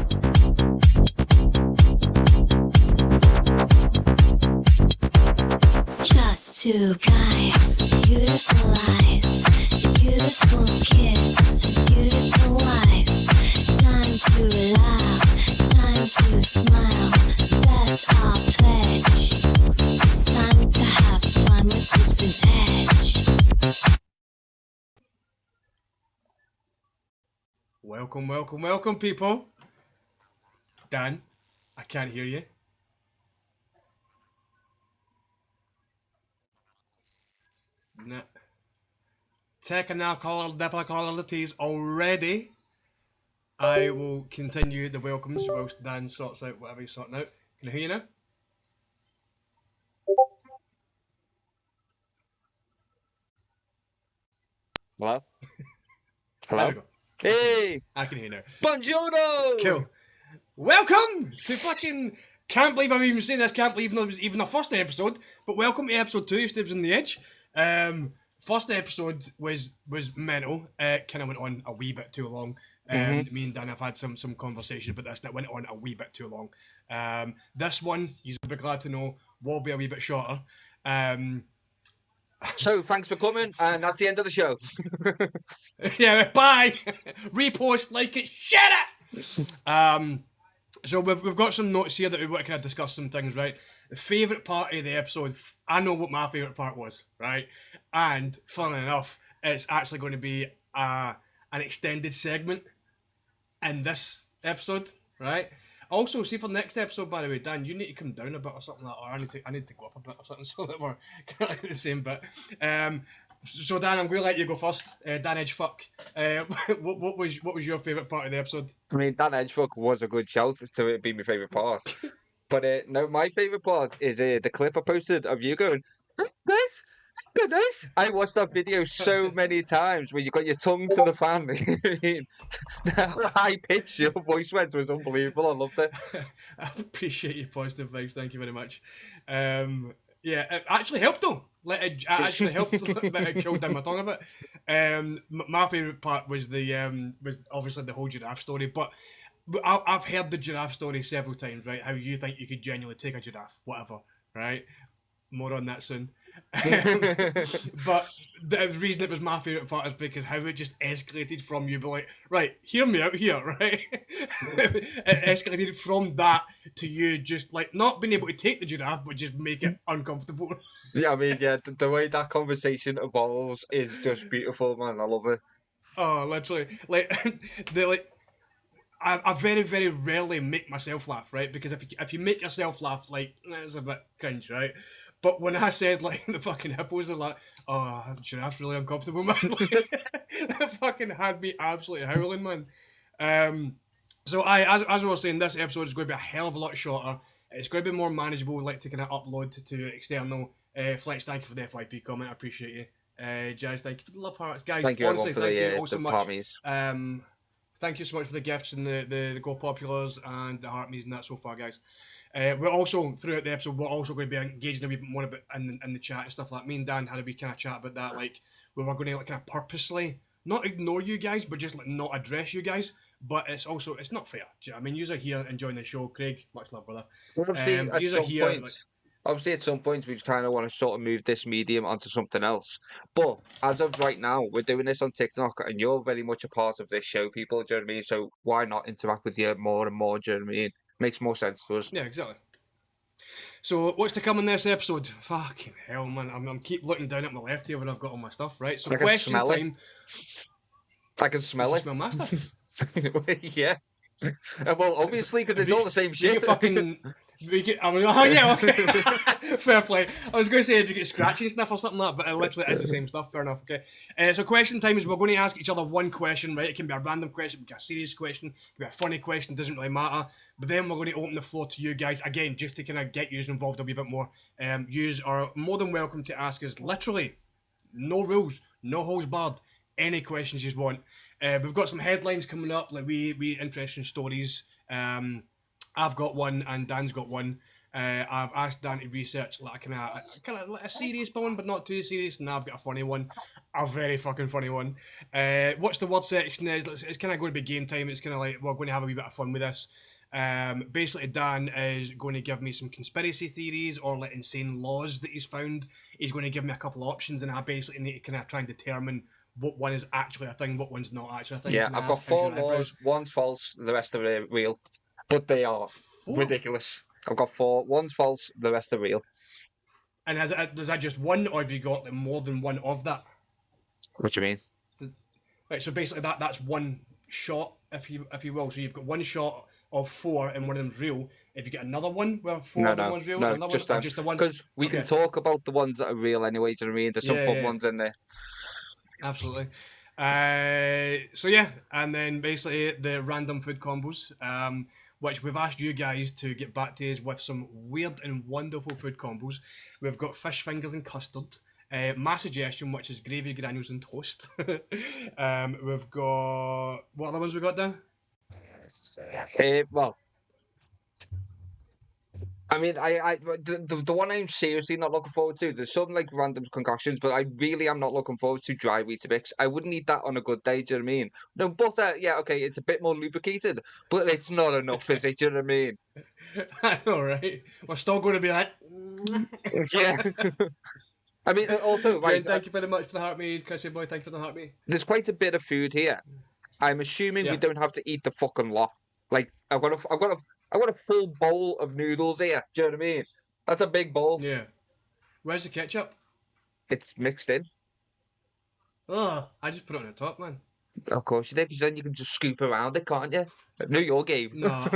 Just two guys with beautiful eyes, beautiful kids and beautiful wives. Time to laugh, time to smile. That's our pledge. It's time to have fun with Stoobs and Edge. Welcome, people. Dan, I can't hear you. No. Technical difficulties already. I will continue the welcomes whilst Dan sorts out whatever he's sorting out. Can I hear you now? Hello? There Hello? we go. Hey! I can hear you now. Buongiorno! Cool. Welcome to fucking... Can't believe I'm even saying this. Can't believe it was even the first episode. But welcome to episode 2 of Stoobs on the Edge. First episode was mental. Kind of went on a wee bit too long. Me and Dan have had some conversations about this, and it went on a wee bit too long. This one, you'll be glad to know, will be a wee bit shorter. So, thanks for coming, and that's the end of the show. Yeah, bye. Repost, like it, share it. So we've got some notes here that we want to kind of discuss some things, right? The favourite part of the episode, I know what my favourite part was, right? And funnily enough, it's actually going to be an extended segment in this episode, right? Also, see for the next episode, by the way, Dan, you need to come down a bit or something like that, or I need to go up a bit or something so that we're kind of like the same bit. So Dan, I'm going to let you go first. Dan Edgefuck, what was your favourite part of the episode? I mean, that Edgefuck was a good shout, so it'd be my favourite part. But no, my favourite part is the clip I posted of you going, "Nice, nice." I watched that video so many times where you got your tongue to the fan. The high pitch your voice went was unbelievable. I loved it. I appreciate your positive vibes. Thank you very much. Yeah, it actually helped though. It actually helped that it killed down my tongue a bit. My favourite part was was obviously the whole giraffe story, but I've heard the giraffe story several times, right? How you think you could genuinely take a giraffe, whatever, right? More on that soon. But the reason it was my favourite part is because how it just escalated from you, but like, right, hear me out here, right? It escalated from that to you just like not being able to take the giraffe, but just make it uncomfortable. Yeah, I mean, yeah, the way that conversation evolves is just beautiful, man. I love it. Oh, literally, I very, very rarely make myself laugh, right? Because if you make yourself laugh, like, it's a bit cringe, right? But when I said, like, the fucking hippos are like, oh, giraffe's really uncomfortable, man. Like, that fucking had me absolutely howling, man. So as I was saying, this episode is going to be a hell of a lot shorter. It's going to be more manageable, like to kind of upload to external. Flex, thank you for the FYP comment. I appreciate you. Jazz, thank you for the love hearts. Guys, Thank you, honestly, everyone, for thank you all so the much. pommies. Thank you so much for the gifts and the Go Populars and the Heartme's and that so far, guys. We're also, throughout the episode, we're also going to be engaging a wee bit more about in the chat and stuff like that. Me and Dan had a wee kind of chat about that, like, where we're going to like kind of purposely not ignore you guys, but just like not address you guys. But it's also, it's not fair. Do you know what I mean? You're here enjoying the show. Craig, much love, brother. Obviously, at some point, we kind of want to sort of move this medium onto something else. But as of right now, we're doing this on TikTok, and you're very much a part of this show, people. Do you know what I mean? So why not interact with you more and more? Do you know what I mean? Makes more sense to us. Yeah, exactly. So what's to come in this episode? Fucking hell, man! I'm keep looking down at my left here when I've got all my stuff right. So question time. I can smell it. Smell my stuff. Yeah. Well, obviously, because it's all the same shit. Oh yeah, okay. Fair play. I was going to say if you get scratchy sniff or something like that, but it literally is the same stuff. Fair enough. Okay. So question time is we're going to ask each other one question, right? It can be a random question, it can be a serious question, it can be a funny question. Doesn't really matter. But then we're going to open the floor to you guys again, just to kind of get you involved a wee bit more. Yous are more than welcome to ask us literally no rules, no holds barred, any questions you want. We've got some headlines coming up, like we interesting stories. I've got one and Dan's got one. I've asked Dan to research like a kind of like a serious one, but not too serious. And now I've got a funny one, a very fucking funny one. What's the word section is? It's kind of going to be game time. It's kind of like we're going to have a wee bit of fun with this. Basically, Dan is going to give me some conspiracy theories or like insane laws that he's found. He's going to give me a couple of options, and I basically need to kind of try and determine what one is actually a thing, what one's not actually a thing. Yeah, I've got 4 laws. One's false, the rest are real, but they are ridiculous. I've got 4. One's false, the rest are real. And is that just one, or have you got like, more than one of that? What do you mean? Right, so basically that's one shot, if you will. So you've got one shot of 4, and one of them's real. If you get another one where 4 of them one's real, no, another just one, or just the one. Because we can talk about the ones that are real anyway. Do you know what I mean? There's some fun ones in there. Absolutely. So yeah, and then basically the random food combos, which we've asked you guys to get back to us with some weird and wonderful food combos. We've got fish fingers and custard. My suggestion, which is gravy, granules, and toast. We've got what other ones we got down? Well, I mean, the one I'm seriously not looking forward to. There's some like random concoctions, but I really am not looking forward to dry Weetabix. I wouldn't eat that on a good day. Do you know what I mean? No butter, yeah, okay, it's a bit more lubricated, but it's not enough, is it? Do you know what I mean? I know, right? We're still going to be like, yeah. I mean, also, right? Thank you very much for the heartbeat, Chrissy boy. Thank you for the heartbeat. There's quite a bit of food here. I'm assuming we don't have to eat the fucking lot. Like I've got a full bowl of noodles here. Do you know what I mean? That's a big bowl. Yeah. Where's the ketchup? It's mixed in. Oh, I just put it on the top, man. Of course you did, because then you can just scoop around it, can't you? Know your game. No.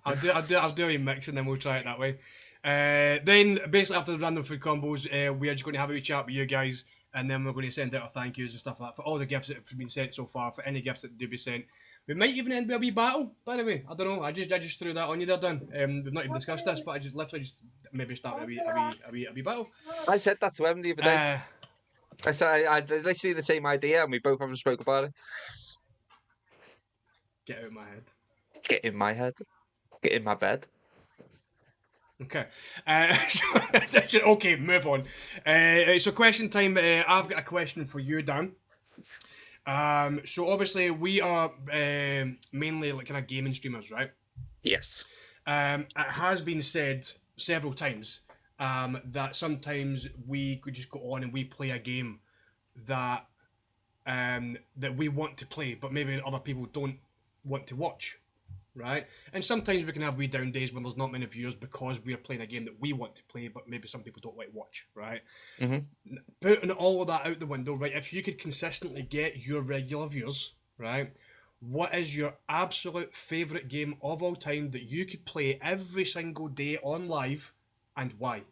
I'll do a mix, and then we'll try it that way. Then basically after the random food combos, we are just going to have a wee chat with you guys, and then we're going to send out our thank yous and stuff like that for all the gifts that have been sent so far. For any gifts that do be sent, we might even end with a wee battle. By the way, I don't know. I just threw that on you there, Dan. We've not even discussed this, but I just literally just maybe start with a wee battle. I said that to him the other day. I said I had literally the same idea, and we both haven't spoke about it. Get out of my head. Get in my head. Get in my bed. Okay. Okay, move on. So question time. I've got a question for you, Dan. So obviously we are mainly like kind of gaming streamers, right? Yes. It has been said several times that sometimes we could just go on and we play a game that that we want to play, but maybe other people don't want to watch, right? And sometimes we can have wee down days when there's not many viewers because we're playing a game that we want to play, but maybe some people don't like watch, right? Mm-hmm. Putting all of that out the window, right? If you could consistently get your regular viewers, right? What is your absolute favourite game of all time that you could play every single day on live, and why?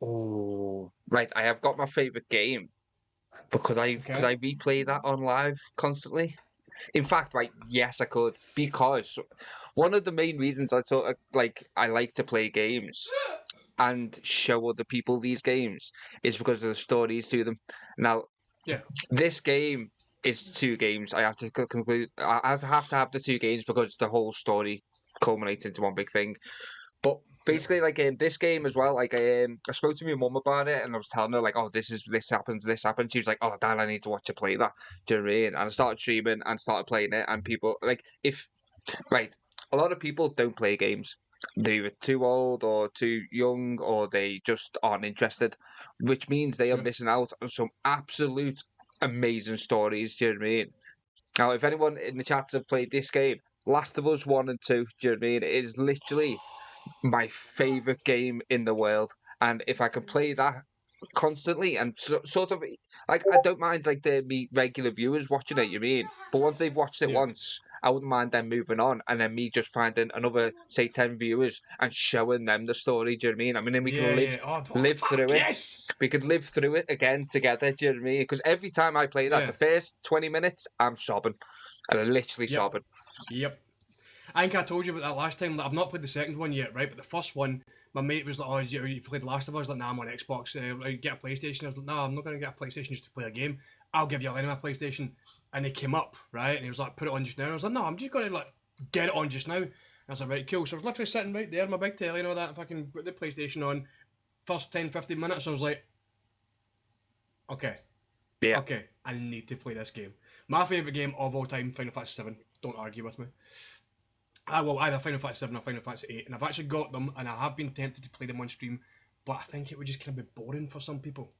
Oh, right. I have got my favourite game, but could I replay that on live constantly? In fact, right, yes, I could, because one of the main reasons I sort of I like to play games and show other people these games is because of the stories to them. Now, this game is 2 games. I have to conclude. I have to have the 2 games because the whole story culminates into one big thing. But basically, this game as well, I spoke to my mum about it, and I was telling her, like, oh, this happens. She was like, oh, Dad, I need to watch you play that. Do you know what I mean? And I started streaming and started playing it, and people, a lot of people don't play games. They're either too old or too young, or they just aren't interested, which means they are missing out on some absolute amazing stories. Do you know what I mean? Now, if anyone in the chats have played this game, Last of Us 1 and 2, do you know what I mean? It is literally my favorite game in the world, and if I could play that constantly and sort of I don't mind the regular viewers watching it, you mean, but once they've watched it once, I wouldn't mind them moving on and then me just finding another, say, 10 viewers and showing them the story. Do you know what I mean? I mean, then we can live through it. Yes, we could live through it again together. Do you know what I mean? Because every time I play that, the first 20 minutes, I'm sobbing, and I'm literally sobbing. Yep. I think I told you about that last time. I've not played the second one yet, right? But the first one, my mate was like, "Oh, you played The Last of Us?" Like, "Nah, I'm on Xbox. Get a PlayStation." I was like, "No, I'm not going to get a PlayStation just to play a game. I'll give you a line of my PlayStation." And he came up, right? And he was like, "Put it on just now." I was like, "No, I'm just going to get it on just now." I was like, right, cool. So I was literally sitting right there, my big telly and all that, fucking put the PlayStation on. First 10, 15 minutes, I was like, okay, Yeah. okay, I need to play this game. My favourite game of all time, Final Fantasy 7. Don't argue with me. I will either Final Fantasy 7 or Final Fantasy 8, and I've actually got them, and I have been tempted to play them on stream, but I think it would just kind of be boring for some people.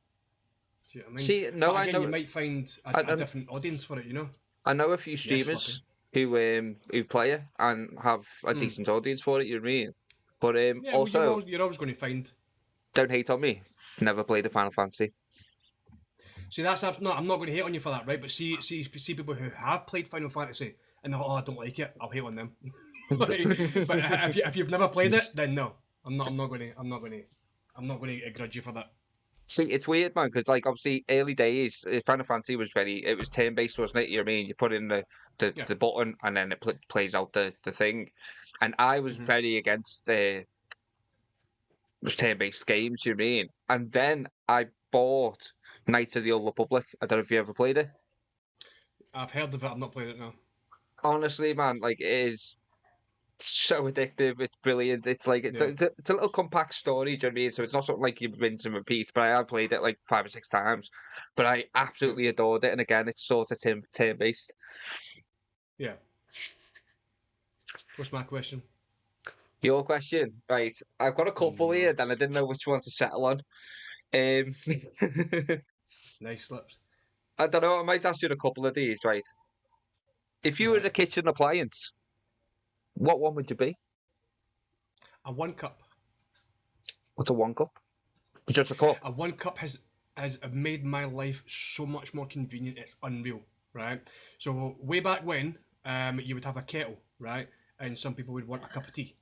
Do you know what I mean? See, no, but I again, know. you might find I a different audience for it, you know? I know a few Yes, streamers who play it and have a decent audience for it. You know what I mean? But Yeah, well, also, you're always going to find. don't hate on me. Never played the Final Fantasy. See, no, I'm not going to hate on you for that, right? But see people who have played Final Fantasy and they're like, oh, I don't like it. I'll hate on them. But if you've never played it, then no, I'm not going to grudge you for that. See, it's weird, man, because like obviously early days, Final Fantasy was it was turn based, wasn't it? You know what I mean? You put in the button and then it plays out the thing. And I was very against turn based games. You know what I mean? And then I bought Knights of the Old Republic. I don't know if you ever played it. I've heard of it. I've not played it now. Honestly, man, like it is so addictive. It's brilliant. It's like it's a little compact story. Do you know what I mean? So it's not something like you rinse and repeat. But I have played it like 5 or 6 times. But I absolutely adored it. And again, it's sort of turn based. Yeah. What's my question? Your question, right? I've got a couple here, and I didn't know which one to settle on. Nice slips. I don't know. I might ask you a couple of these, right? If you were a kitchen appliance, what one would you be? A 1 cup. What's a 1 cup? Just a cup. A 1 cup has made my life so much more convenient. It's unreal, right? So way back when, you would have a kettle, right? And some people would want a cup of tea,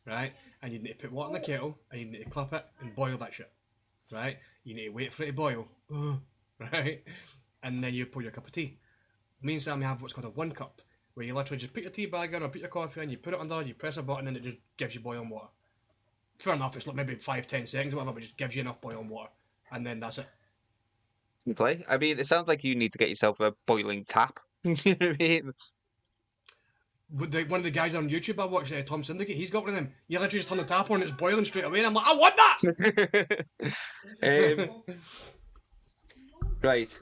right? And you'd need to put water in the kettle, and you'd need to clip it and boil that shit, right? You need to wait for it to boil, right? And then you pour your cup of tea. Me and Sammy have what's called a 1 cup, where you literally just put your tea bag in or put your coffee in, you put it under, you press a button, and it just gives you boiling water. Fair enough, it's like maybe 5-10 seconds or whatever, but it just gives you enough boiling water. And then that's it. You play? I mean, it sounds like you need to get yourself a boiling tap. You know what I mean? One of the guys on YouTube I watched, Tom Syndicate, he's got one of them. You literally just turn the tap on and it's boiling straight away, and I'm like, I want that! Right.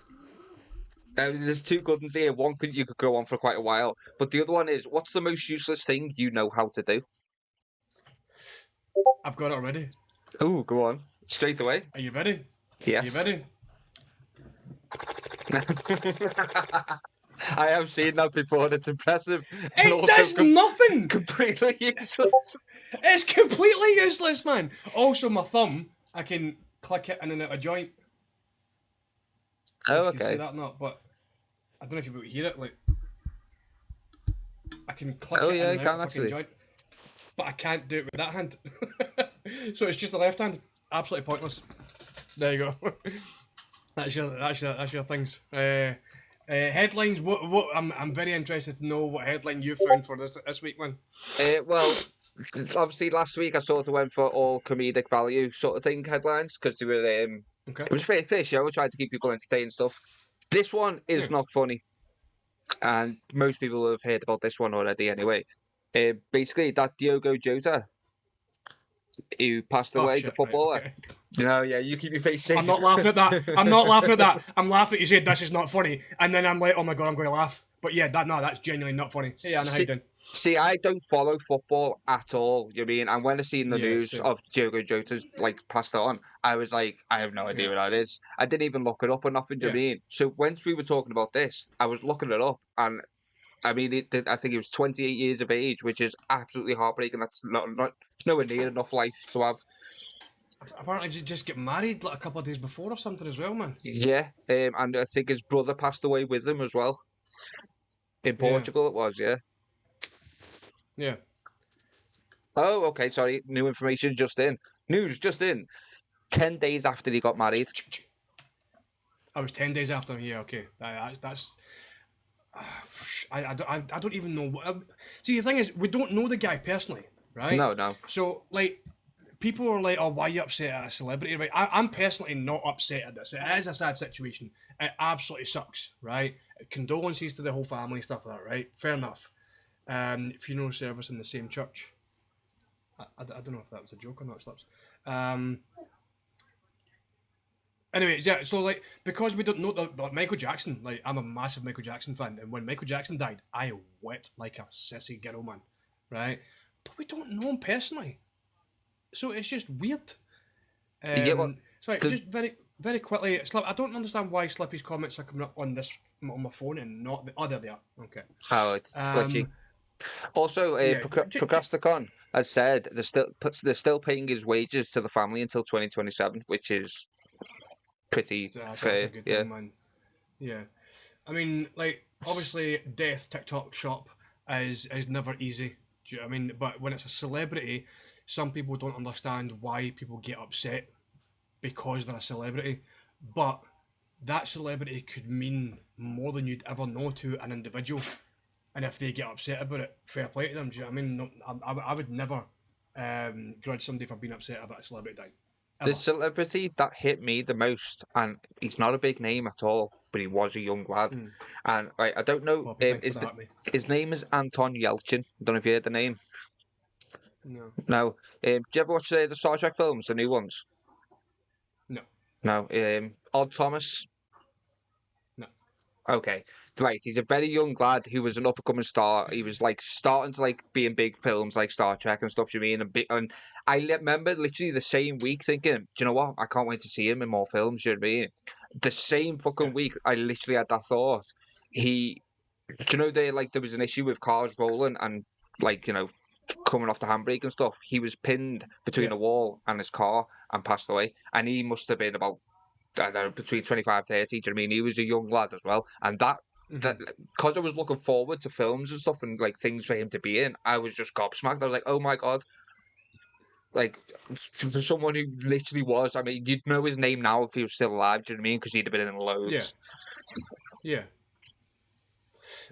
There's 2 good ones here. One you could go on for quite a while, but the other one is, what's the most useless thing you know how to do? I've got it already. Oh, go on. Straight away. Are you ready? Yes. Are you ready? I have seen that before. It's impressive. It does nothing! Completely useless. It's completely useless, man. Also, my thumb, I can click it in and out of joint. Oh, You can see okay. that or not, but I don't know if you'll be able to hear it. Like, I can click Oh, it yeah, in you and out can of fucking actually. joint, but I can't do it with that hand. So it's just the left hand. Absolutely pointless. There you go. That's your things. Headlines. What? I'm very interested to know what headline you found for this week, man. Well, obviously last week I sort of went for all comedic value sort of thing headlines because they were Okay. it was a fair show. I tried to keep people entertained and stuff. This one is not funny, and most people have heard about this one already anyway. Basically, that Diogo Jota, who passed away, the footballer. Right, okay. No, yeah, you keep your face straight. I'm not laughing at that. I'm not laughing at that. I'm laughing at you saying this is not funny, and then I'm like, oh my god, I'm going to laugh. But yeah, that's genuinely not funny. Hey, Anna, how you doing? See, I don't follow football at all. You know what I mean? And when I seen the news same. of Diogo Jota's like passed on, I was like, I have no idea what that is. I didn't even look it up or nothing. Do you know what I mean? So once we were talking about this, I was looking it up, and I mean, I think he was 28 years of age, which is absolutely heartbreaking. That's not nowhere near enough life to have. Apparently, did you just get married like a couple of days before or something as well, man? Yeah, and I think his brother passed away with him as well. In Portugal, it was, yeah. Yeah. Oh, okay, sorry. New information just in. News just in. 10 days after he got married. I was 10 days after. Yeah, okay. That's. I don't even know. See, the thing is, we don't know the guy personally, right? No. So, like, people are like, oh, why are you upset at a celebrity, right? I'm personally not upset at this. It is a sad situation. It absolutely sucks, right? Condolences to the whole family, stuff like that, right? Fair enough. funeral service in the same church. I don't know if that was a joke or not, Slaps. Anyway, yeah, so like, because we don't know about Michael Jackson, like, I'm a massive Michael Jackson fan, and when Michael Jackson died, I wept like a sissy girl, man, right? But we don't know him personally, so it's just weird. Yeah, well, Sorry, the, just very quickly, I don't understand why Slippy's comments are coming up on my phone and not the other there. Okay. it's glitchy. Also, Yeah, Procrasticon has said they're still paying his wages to the family until 2027, which is pretty that's a fair. good Yeah. thing, man. Yeah. I mean, like, obviously, death TikTok shop is never easy. Do you know what I mean? But when it's a celebrity, some people don't understand why people get upset because they're a celebrity. But that celebrity could mean more than you'd ever know to an individual. And if they get upset about it, fair play to them. Do you know what I mean? No, I would never grudge somebody for being upset about a celebrity dying. The Ever. celebrity that hit me the most, and he's not a big name at all, but he was a young lad. And I don't know, Poppy, thank you for that, me. his name is Anton Yelchin. I don't know if you heard the name. No. No. Do you ever watch the Star Trek films, the new ones? No. No. Odd Thomas? No. Okay, right. He's a very young lad who was an up and coming star. He was like starting to like be in big films like Star Trek and stuff. You mean and I remember literally the same week thinking, do you know what? I can't wait to see him in more films. You know what I mean? The same fucking Yeah. week, I literally had that thought. Do you know there was an issue with cars rolling and like coming off the handbrake and stuff. He was pinned between Yeah. a wall and his car and passed away. And he must have been about I don't know, between 25 30. Do you know what I mean? He was a young lad as well. And that because I was looking forward to films and stuff and like things for him to be in, I was just gobsmacked. I was like, oh my god. Like for someone who literally was, I mean, you'd know his name now if he was still alive, do you know what I mean? Because he'd have been in loads. Yeah.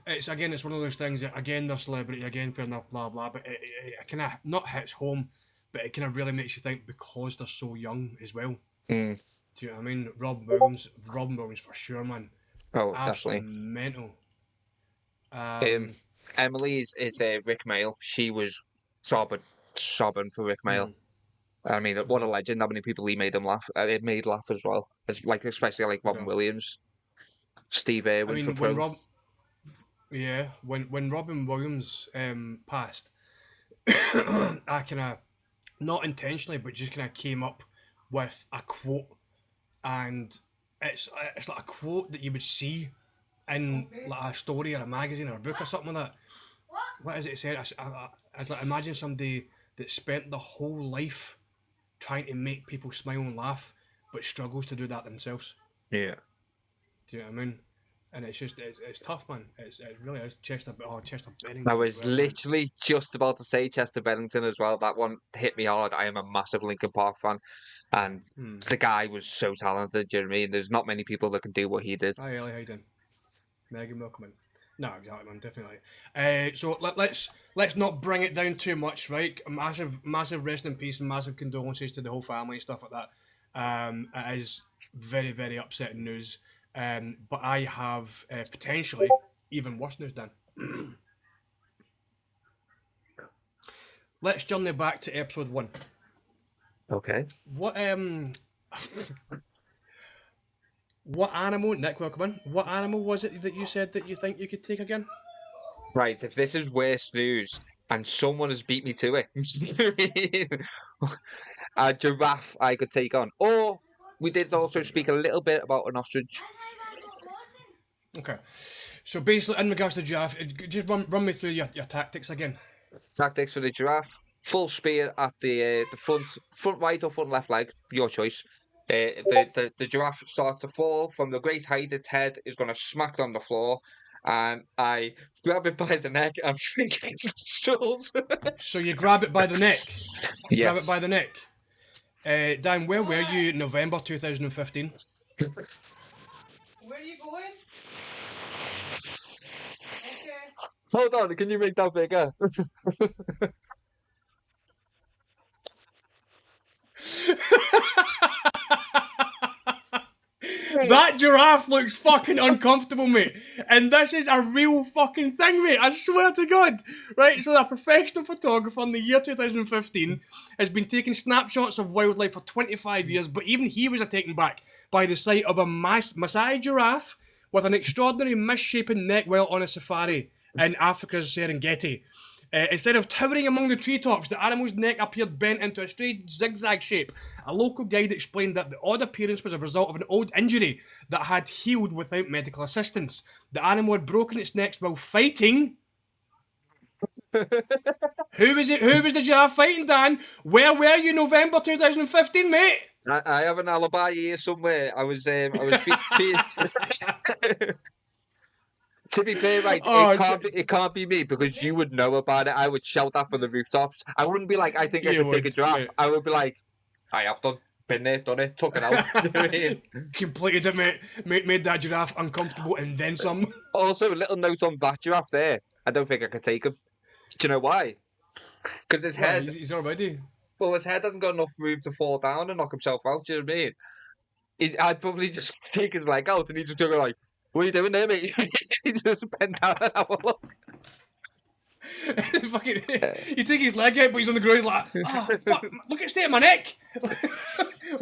It's one of those things that again they're celebrity, again fair enough, blah blah, but it kind of not hits home, but it kind of really makes you think because they're so young as well. Mm. Do you know what I mean? Robin Williams for sure, man. Oh, Absolutely definitely. mental. Emily's is Rick Mail. She was sobbing for Rick Mail. I mean, what a legend! How many people he made laugh? It made laugh as well. It's like especially like Robin Williams, Steve Irwin for Pro. When Robin Williams passed, I kind of not intentionally, but just kind of came up with a quote, and it's like a quote that you would see in like a story or a magazine or a book or something like that. What is it said? I like imagine somebody that spent their whole life trying to make people smile and laugh, but struggles to do that themselves. Yeah. Do you know what I mean? And it's just it's tough, man. It really is. Chester Bennington. I was literally just about to say Chester Bennington as well. That one hit me hard. I am a massive Linkin Park fan, and the guy was so talented. Do you know what I mean? There's not many people that can do what he did. Hi, Ellie, how you doing? Megan, welcome in. No, exactly, man, definitely. So let's not bring it down too much, right? Massive rest in peace and massive condolences to the whole family and stuff like that. It is very, very upsetting news. But I have potentially even worse news, Dan. Let's journey back to episode 1. Okay. What animal, Nick, welcome in. What animal was it that you said that you think you could take again? Right, if this is worse news and someone has beat me to it, a giraffe I could take on. Or we did also speak a little bit about an ostrich. Okay. So basically, in regards to giraffe, just run me through your tactics again. Tactics for the giraffe. Full spear at the front right or front left leg, your choice. The giraffe starts to fall from the great height. Its head is going to smack on the floor, and I grab it by the neck and shrink its nostrils. So you grab it by the neck. Yes. Grab it by the neck. Dan, where were you in November 2015? Where are you going? Okay. Hold on, can you make that bigger? That giraffe looks fucking uncomfortable, mate. And this is a real fucking thing, mate. I swear to God. Right, so a professional photographer in the year 2015 has been taking snapshots of wildlife for 25 years, but even he was taken back by the sight of a Maasai giraffe with an extraordinary misshapen neck while on a safari in Africa's Serengeti. Instead of towering among the treetops, the animal's neck appeared bent into a straight zigzag shape. A local guide explained that the odd appearance was a result of an old injury that had healed without medical assistance. The animal had broken its neck while fighting. Who was it? Who was the giraffe fighting, Dan? Where were you, November 2015, mate? I have an alibi here somewhere. I was To be fair, right, it can't be me because you would know about it. I would shout that from the rooftops. I wouldn't be like, I think I You could take a would, giraffe. mate. I would be like, I have been there, done it, took it out. You know what I mean? Completed it, mate. Made that giraffe uncomfortable and then some. Also, a little note on that giraffe there. I don't think I could take him. Do you know why? Because his head, He's already. well, his head hasn't got enough room to fall down and knock himself out. Do you know what I mean? I'd probably just take his leg out and he'd just go like, "What are you doing there, mate?" He just bend down and have a look. Fucking, you take his leg out, but he's on the ground. He's like, oh, fuck, look at the state of my neck.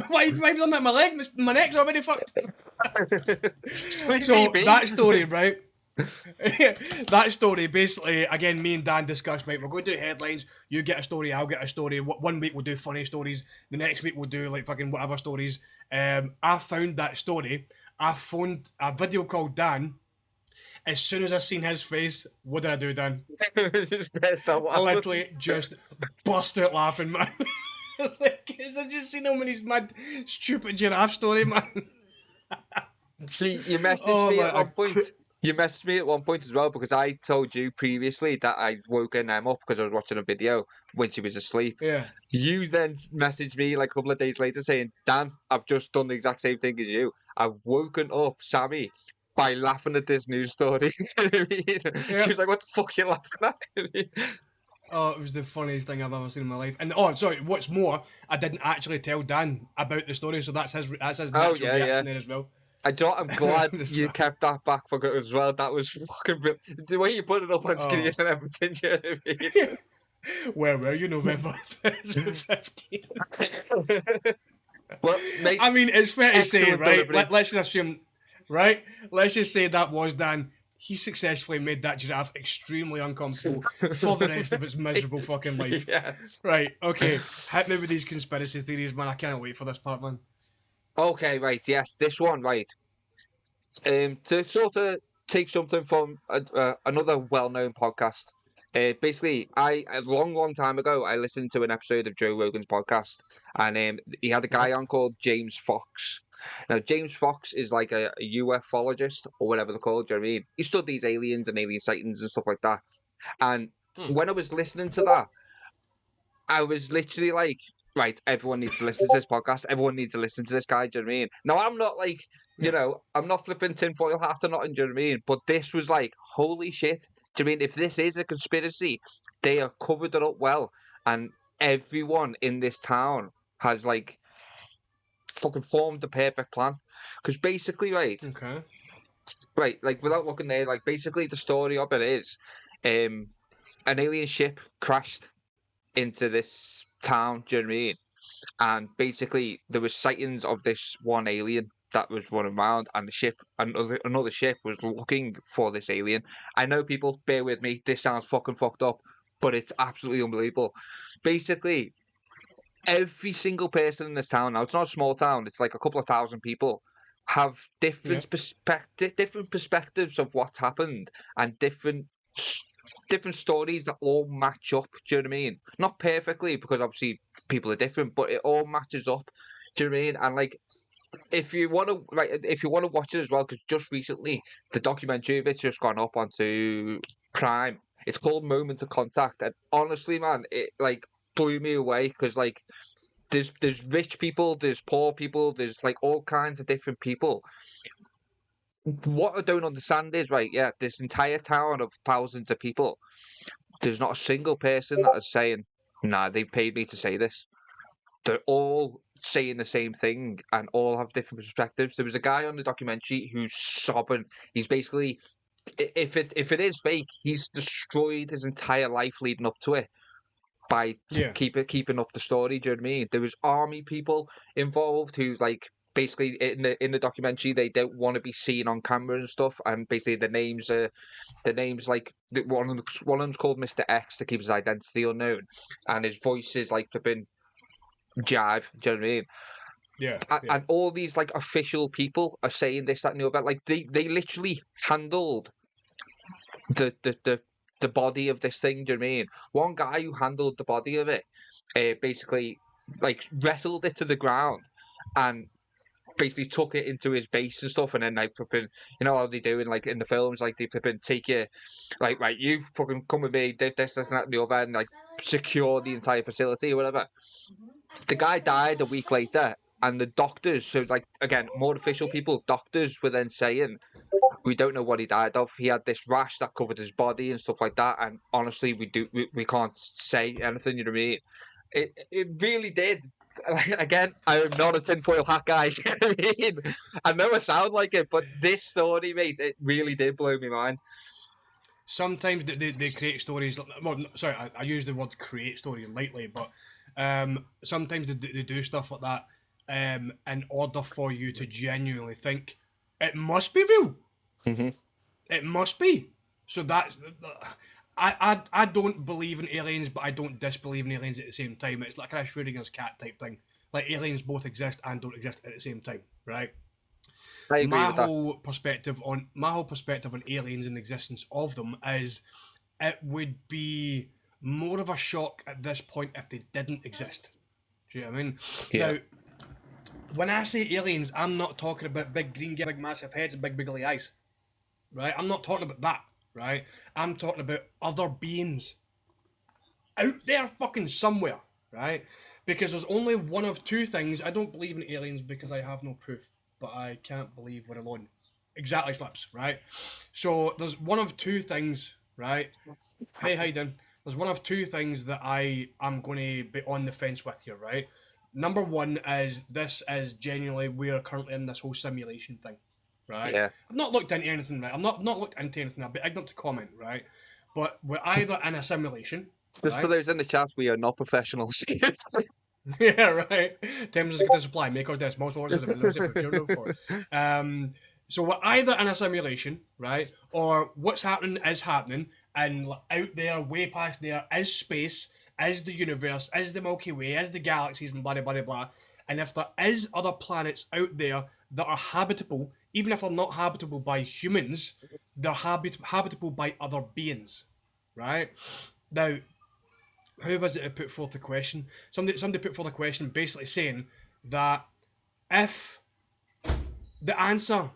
why have you done that to my leg? My neck's already fucked. Sweet So baby. that story, right? That story, basically, again, me and Dan discussed, right, we're going to do headlines, you get a story, I'll get a story. One week we'll do funny stories, the next week we'll do like fucking whatever stories. I found that story, I phoned a video called Dan. As soon as I seen his face, what did I do, Dan? Just pressed that one. I literally just burst out laughing, man. Because I just seen him in his mad, stupid giraffe story, man. See, you messaged me man, at one point. You messaged me at one point as well because I told you previously that I'd woken them up because I was watching a video when she was asleep. Yeah. You then messaged me like a couple of days later saying, "Dan, I've just done the exact same thing as you. I've woken up Sammy by laughing at this news story." You know what I mean? Yeah. She was like, "What the fuck are you laughing at?" Oh, it was the funniest thing I've ever seen in my life. And sorry, what's more, I didn't actually tell Dan about the story, so that's his natural reaction there as well. I'm glad you kept that back for good as well. That was fucking brilliant. The way you put it up on screen and everything, you know what I mean? Where were you, November 2015? Well, mate, I mean, it's fair to say, excellent right? delivery. Let's just assume, right? Let's just say that was Dan. He successfully made that giraffe extremely uncomfortable for the rest of its miserable fucking life. Yes. Right, okay. Hit me with these conspiracy theories, man. I can't wait for this part, man. Okay, right, yes, this one, right. To sort of take something from another well-known podcast. Basically, a long time ago, I listened to an episode of Joe Rogan's podcast, and he had a guy on called James Fox. Now, James Fox is like a ufologist, or whatever they're called, do you know what I mean? He studies aliens and alien sightings and stuff like that. And when I was listening to that, I was literally like, right, everyone needs to listen to this podcast. Everyone needs to listen to this guy, do you know what I mean? Now, I'm not like, you know, I'm not flipping tinfoil hat or nothing, do you know what I mean? But this was like, holy shit. Do you mean if this is a conspiracy, they have covered it up well. And everyone in this town has like fucking formed the perfect plan. Because basically, right, like without looking there, like basically the story of it is an alien ship crashed into this town, do you know what I mean? And basically there was sightings of this one alien that was running around, and the ship, another ship was looking for this alien. I know, people, bear with me, this sounds fucking fucked up, but it's absolutely unbelievable. Basically, every single person in this town, now it's not a small town, it's like a couple of thousand people, have different different perspectives of what's happened, and different stories that all match up. Do you know what I mean? Not perfectly, because obviously people are different, but it all matches up. Do you know what I mean? And like, if you want to watch it as well, because just recently the documentary of it's just gone up onto Prime. It's called Moment of Contact, and honestly, man, it like blew me away, because like there's rich people, there's poor people, there's like all kinds of different people. What I don't understand is, right, yeah, this entire town of thousands of people, there's not a single person that is saying, "Nah, they paid me to say this." They're all saying the same thing and all have different perspectives. There was a guy on the documentary who's sobbing. He's basically, if it is fake, he's destroyed his entire life leading up to it by Yeah. keeping up the story. Do you know what I mean? There was army people involved who like basically in the documentary they don't want to be seen on camera and stuff, and basically the names like one of them's called Mr. X to keep his identity unknown, and his voice is like flipping jive. Do you know what I mean? Yeah. And all these like official people are saying this, that, and the other. Like they literally handled the body of this thing. Do you know what I mean? One guy who handled the body of it, basically like wrestled it to the ground, and basically took it into his base and stuff, and then like flipping, you know how they do in like in the films, like they flipping take you, like right, you fucking come with me, this, and that, and the other, and like secure the entire facility or whatever. The guy died a week later, and the doctors, so like again, more official people, doctors were then saying, we don't know what he died of. He had this rash that covered his body and stuff like that, and honestly, we can't say anything. You know what I mean? It really did. Again, I'm not a tinfoil hat guy. You know what I mean? I know I sound like it, but this story, mate, it really did blow my mind. Sometimes they create stories. Well, sorry, I use the word create stories lightly, but sometimes they do stuff like that in order for you to genuinely think it must be real. Mm-hmm. It must be. So that's I don't believe in aliens, but I don't disbelieve in aliens at the same time. It's like a Schrodinger's cat type thing. Like aliens both exist and don't exist at the same time, right? I agree My with that. whole perspective on aliens and the existence of them is it would be more of a shock at this point if they didn't exist. Do you know what I mean? Yeah. Now, when I say aliens, I'm not talking about big green, big massive heads and big wiggly eyes, right? I'm not talking about that, right? I'm talking about other beings out there fucking somewhere, right? Because there's only one of two things. I don't believe in aliens because I have no proof, but I can't believe we're alone. Exactly, Slips, right? So there's one of two things, right? Hey, how you doing? There's one of two things that I'm going to be on the fence with here, right? Number one is this is genuinely we are currently in this whole simulation thing, right? Yeah. I've not looked into anything, right? I've not looked into anything. I've been ignorant to comment, right? But we're either in a simulation. Just right? for those in the chat, we are not professionals. Yeah, right. Terms is to supply, make or desk, multiple orders of the so we're either in a simulation, right? Or what's happening is happening, and out there, way past there, is space, is the universe, is the Milky Way, is the galaxies, and blah, blah, blah, blah. And if there is other planets out there that are habitable, even if they're not habitable by humans, they're habitable by other beings, right? Now, who was it who put forth the question? Somebody put forth a question basically saying that if the answer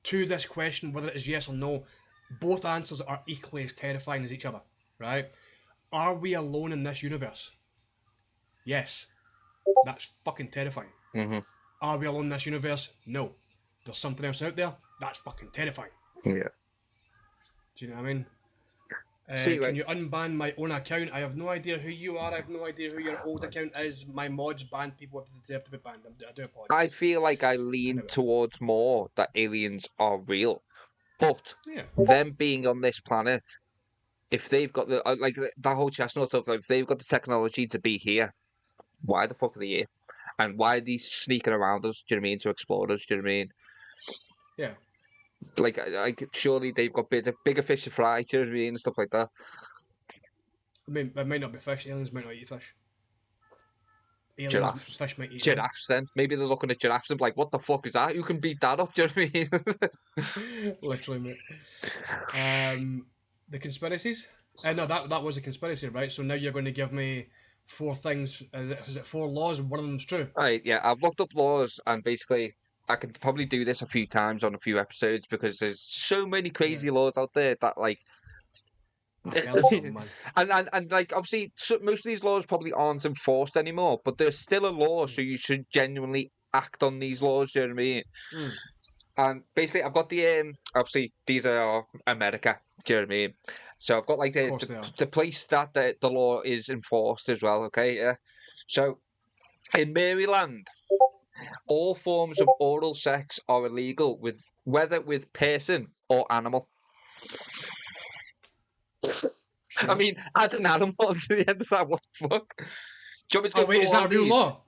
to this question, whether it is yes or no, both answers are equally as terrifying as each other, right? Are we alone in this universe? Yes. That's fucking terrifying. Mm-hmm. Are we alone in this universe? No. There's something else out there? That's fucking terrifying. Yeah. Do you know what I mean? See, can you unban my own account? I have no idea who you are. I have no idea who your old account is. My mods ban people if they deserve to be banned. I do apologize. I feel like I lean towards more that aliens are real, but them being on this planet, if they've got the like that whole chestnut stuff, like, if they've got the technology to be here, why the fuck are they here? And why are they sneaking around us? Do you know what I mean? To explore us? Do you know what I mean? Yeah. Like surely they've got bigger fish to fry. Do you know what I mean? And stuff like that. I mean, it might not be fish. Aliens might not eat fish. Giraffes. Fish might eat giraffes. Then maybe they're looking at giraffes and be like, "What the fuck is that? Who can beat that up?" Do you know what I mean? Literally, mate. The conspiracies. No, that was a conspiracy, right? So now you're going to give me 4 things. Is it 4 laws? One of them's true. Right. Yeah, I've looked up laws, and basically, I could probably do this a few times on a few episodes because there's so many crazy laws out there that like. and like obviously most of these laws probably aren't enforced anymore, but there's still a law, so you should genuinely act on these laws. Do you know what I mean? And basically, I've got the obviously these are America. Do you know what I mean? So I've got like the place that the law is enforced as well. Okay, yeah. So In Maryland, all forms of oral sex are illegal, whether with person or animal. Sure. I mean, add an animal to the end of that. What the fuck? Do you want me to go Oh wait, through is all that a real these? law?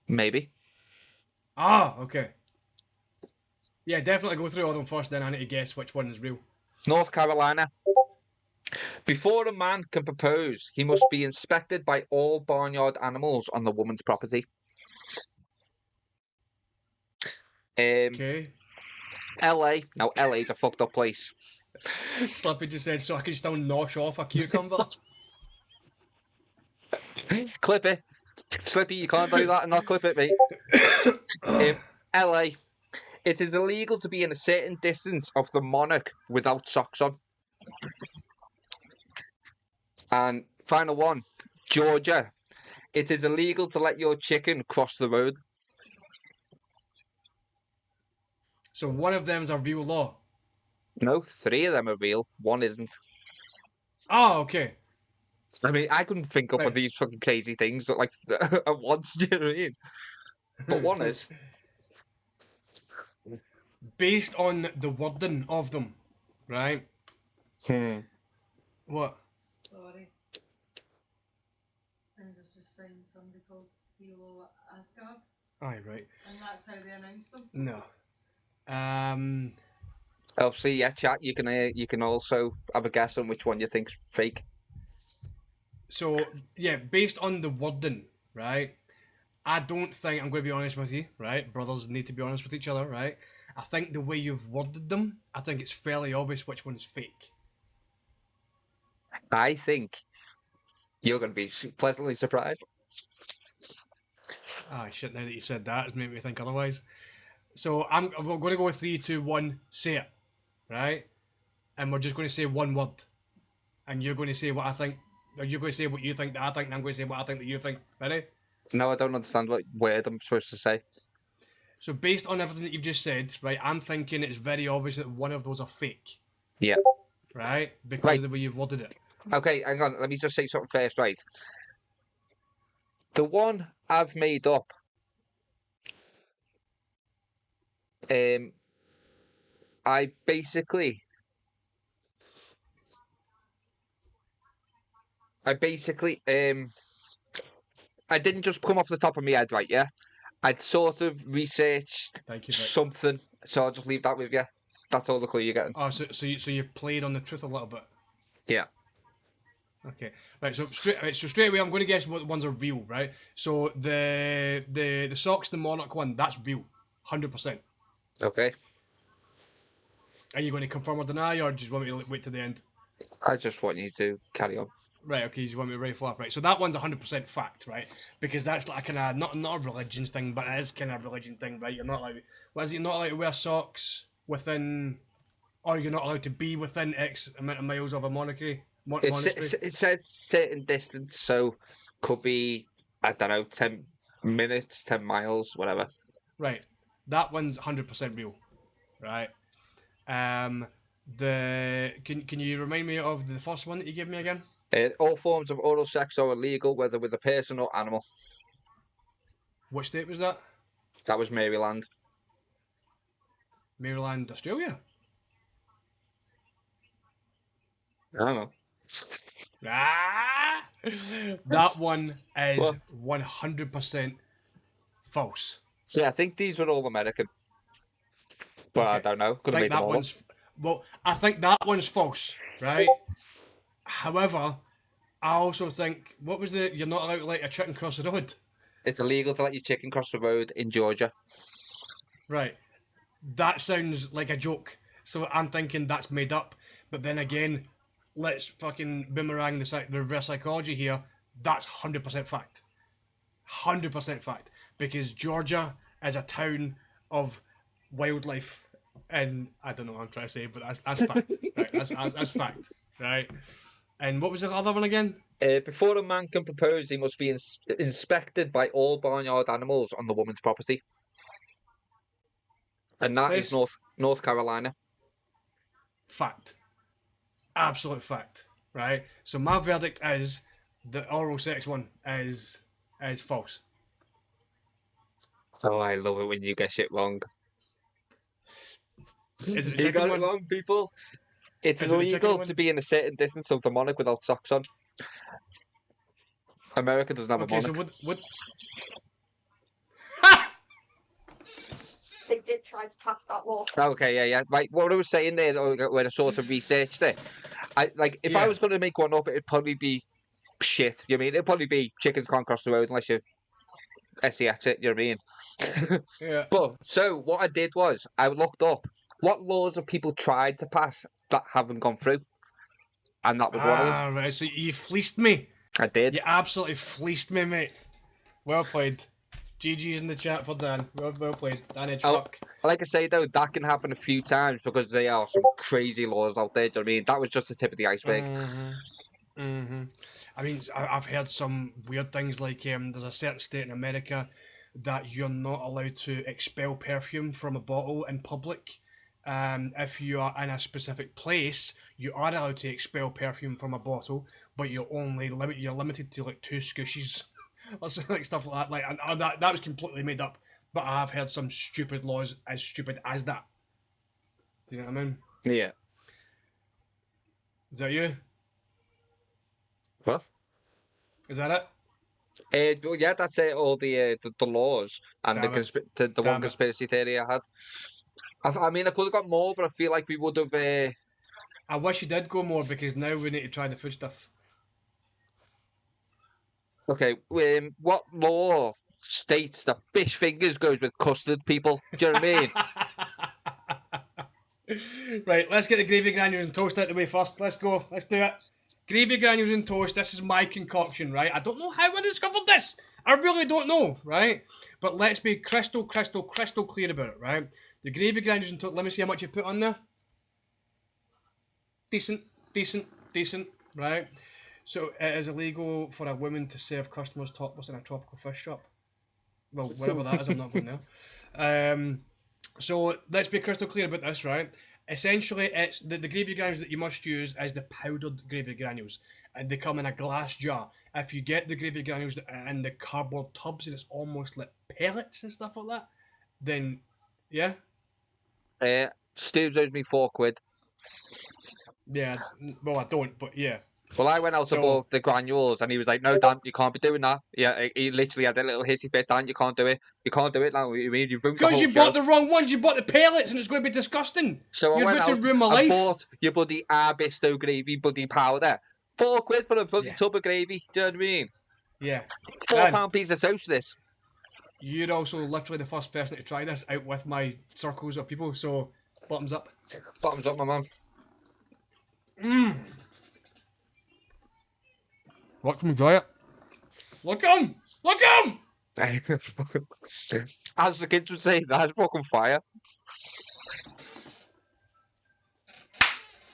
Maybe. Ah, okay. Yeah, definitely go through all them first. Then I need to guess which one is real. North Carolina. Before a man can propose, he must be inspected by all barnyard animals on the woman's property. Okay. LA. Now, LA's a fucked up place. Slappy just said, so I can still nosh off a cucumber. Clip it. Slippy, you can't do that and not clip it, mate. LA. It is illegal to be in a certain distance of the monarch without socks on. And final one, Georgia. It is illegal to let your chicken cross the road. So one of them is a real law. No, 3 of them are real. 1 isn't. Oh, okay. I mean, I couldn't think up of Right. these fucking crazy things like at once. Do you know what I mean? But 1 is. Based on the wording of them, right? What? Sorry. I was just saying somebody called Philo Asgard, Aye, right. and that's how they announced them. No. Obviously, yeah, chat. You can also have a guess on which one you think's fake. So yeah, based on the wording, right? I don't think I'm going to be honest with you, right? Brothers need to be honest with each other, right? I think the way you've worded them, I think it's fairly obvious which one's fake. I think you're going to be pleasantly surprised. Ah, shit! Now that you said that, it's made me think otherwise. So we're going to go with 3, 2, 1. Say it, right? And we're just going to say one word, and you're going to say what I think. Or you're going to say what you think that I think, and I'm going to say what I think that you think. Ready? No, I don't understand what word I'm supposed to say. So based on everything that you've just said, right, I'm thinking it's very obvious that one of those are fake, Yeah. right? Because Right. of the way you've worded it. Okay, hang on. Let me just say something first, right? The one I've made up, I basically, I didn't just come off the top of my head, right? Yeah, I'd sort of researched Thank you. Vic. something, so I'll just leave that with you. That's all the clue you're getting. Oh, so you've played on the truth a little bit. Yeah. Okay, right. So straight away, I'm going to guess what ones are real, right? So the socks, the Monarch one, that's real, 100%. Okay. Are you going to confirm or deny, or just want me to wait to the end? I just want you to carry on. Right. Okay. You just want me to rifle off, right? So that one's 100% fact, right? Because that's like a kind of not a religion thing, but it is kind of a religion thing, right? You're not like, what is it? You're not allowed to wear socks within, or you're not allowed to be within X amount of miles of a monastery. It said certain distance, so could be, I don't know, 10 minutes, 10 miles, whatever. Right. That one's 100% real, right? Can you remind me of the first one that you gave me again? All forms of oral sex are illegal, whether with a person or animal. What state was that? That was Maryland. Maryland, Australia. I don't know. Ah! That one is What? 100% false. See, I think these were all American. But I Okay. don't know. Could I have think made them that all up. one's well. I think that one's false, right? However, I also think what was the you're not allowed to let a chicken cross the road, It's illegal to let your chicken cross the road in Georgia. right? That sounds like a joke, so I'm thinking that's made up. But then again, let's fucking boomerang the reverse psychology here. That's 100% fact. 100% fact, because Georgia is a town of wildlife, and I don't know what I'm trying to say, but that's fact. Right, that's fact, right? And what was the other one again? Before a man can propose, he must be inspected by all barnyard animals on the woman's property. And that is Place? North Carolina. Fact, absolute fact, right? So my verdict is the oral sex one is false. Oh, I love it when you get shit wrong. Is it the You chicken got it one? wrong, people. It's Is it the chicken illegal one? to be in a certain distance of the monarch without socks on. America doesn't have a Okay, so monarch. what? They did try to pass that law. Okay, yeah. Right, what I was saying there, when I sort of researched it, if I Yeah. was going to make one up, it'd probably be shit. You know what I mean? It'd probably be chickens can't cross the road unless you SEX it. You know what I mean? Yeah. But so what I did was I looked up what laws have people tried to pass that haven't gone through, and that was one of them. Ah, right. So you fleeced me. I did. You absolutely fleeced me, mate. Well played. GG's in the chat for Dan. Well played. Dan Edge Oh, fuck. Like I say though, that can happen a few times because there are some crazy laws out there. Do you know what I mean? That was just the tip of the iceberg. I mean, I've heard some weird things like there's a certain state in America that you're not allowed to expel perfume from a bottle in public. If you are in a specific place, you are allowed to expel perfume from a bottle, but you're limited to like 2 scooshes or something like stuff like that. Like and that was completely made up. But I have heard some stupid laws as stupid as that. Do you know what I mean? Yeah. Is that you? What? Is that it? Well, yeah, that's it. All the laws and Damn it. the one Damn it. conspiracy theory I had. I mean, I could have got more, but I feel like we would have. I wish you did go more because now we need to try the food stuff. Okay, what law states that fish fingers goes with custard? People, do you know what I mean? Right, let's get the gravy granules and toast out the way first. Let's go. Let's do it. Gravy granules and toast. This is my concoction, right? I don't know how I discovered this. I really don't know, right? But let's be crystal clear about it, right? The gravy granules and toast. Let me see how much you put on there. Decent, right? So it is illegal for a woman to serve customers topless in a tropical fish shop. Well, wherever that is, I'm not going there. So let's be crystal clear about this, right? Essentially, it's the gravy granules that you must use is the powdered gravy granules, and they come in a glass jar. If you get the gravy granules in the cardboard tubs and it's almost like pellets and stuff like that, then yeah, Stoobs owes me £4. yeah. Well, I don't, but yeah. Well, I went out to So- buy the granules, and he was like, "No, Dan, you can't be doing that." Yeah, he literally had a little hissy fit. Dan, you can't do it. You can't do it now. You mean you've ruined the Because whole you show. bought the wrong ones, you bought the pellets, and it's going to be disgusting. So I You're went about out to ruin my and life. bought your bloody Arbisto gravy, bloody powder. £4 for a bloody Yeah. tub of gravy. Do you know what I mean? Yeah. £4 Dan, piece of toast. This. you're also literally the first person to try this out with my circles of people, so bottoms up. Bottoms up, my man. Watch them enjoy it. Look at him! Look at him! As the kids would say, that's fucking fire.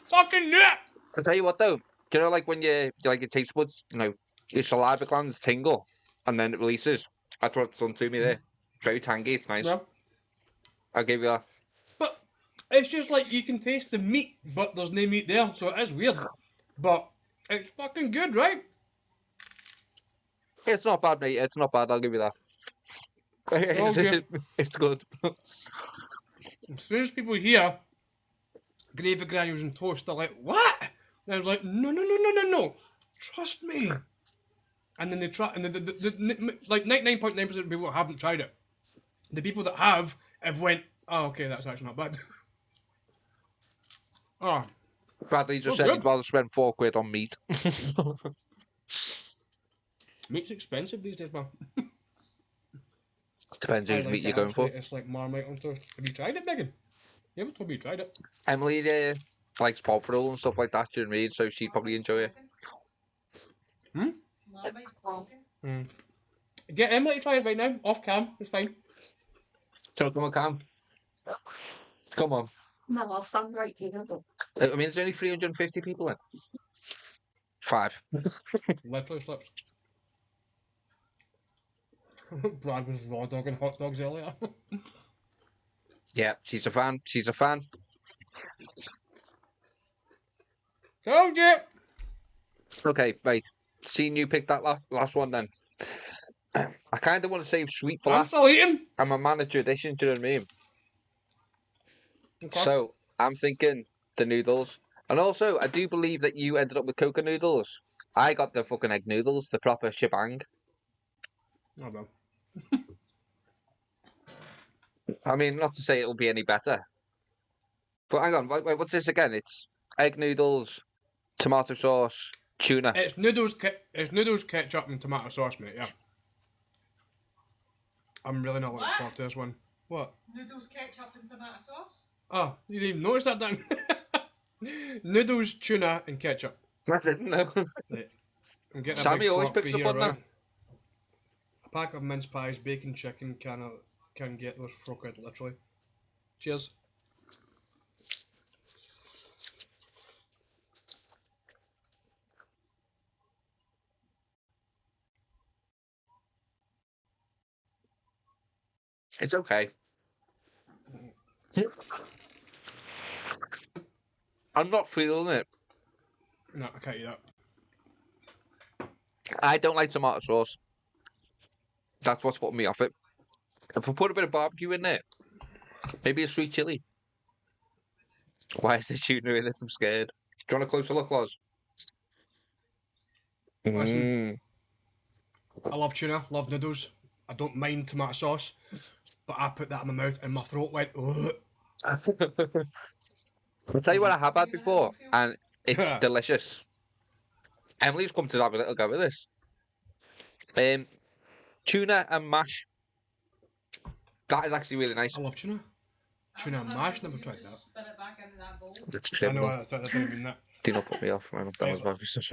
Fucking knew it! I tell you what though, do you know like when you like your taste buds, you know, your saliva glands tingle and then it releases? That's what it's done to me there. Very tangy, it's nice. No. I'll give you that. But it's just like you can taste the meat, but there's no meat there, so it is weird. But it's fucking good, right? It's not bad, mate. It's not bad, I'll give you that. Okay. It's good. As soon as people hear gravy granules and toast, they're like, what? And I was like, no. Trust me. And then they try, and like 99.9% of people haven't tried it. The people that have went, oh, okay, that's actually not bad. Oh, Bradley just Oh, said good. he'd rather spend £4 on meat. meat's expensive these days, man. Depends I whose like meat it, you're going for. actually. It's like Marmite on toast. Have you tried it, Megan? You haven't told me you tried it. Emily likes pot roll and stuff like that, do you know what I mean? So she'd probably enjoy it. Marmite's broken. Get Emily to try it right now, off cam. It's fine. So come on, Cam. Come on. No, I'll stand right here. I mean, there's only 350 people in. 5. Literally slips. Brad was raw dogging hot dogs earlier. Yeah, she's a fan. She's a fan. Told you! Okay, right. Seeing you pick that last one then. I kind of want to save sweet for I'm last. still eating. I'm a man of tradition, do you know what I mean? Okay. So I'm thinking the noodles. And also, I do believe that you ended up with coca noodles. I got the fucking egg noodles, the proper shebang. Oh, well. I mean, not to say it'll be any better. But hang on, wait, what's this again? It's egg noodles, tomato sauce, tuna. It's noodles, ketchup, and tomato sauce, mate. Yeah. I'm really not looking What? forward to this one. What? Noodles, ketchup, and tomato sauce. Oh, you didn't even notice that, Dan? Noodles, tuna, and ketchup. I didn't know. Right. I'm getting a Sammy big always fork for picks up here, on right? that. A pack of mince pies, bacon, chicken can get those for quid, literally. Cheers. It's okay. I'm not feeling it. No, I can't eat that. I don't like tomato sauce. That's what's putting me off it. If I put a bit of barbecue in there, maybe a sweet chili. Why is the tuna in it? I'm scared. Do you want a closer look, Loz? Listen. I love tuna, love noodles. I don't mind tomato sauce, but I put that in my mouth and my throat went. Ugh. I'll tell you what I have had before, and it's delicious. Emily's come to have a little go with this. Tuna and mash. That is actually really nice. I love tuna. Tuna and mash, never tried that. Spit it back into that bowl. It's I know criminal. that didn't mean that. Do not put me off, man. That was barbecue sauce.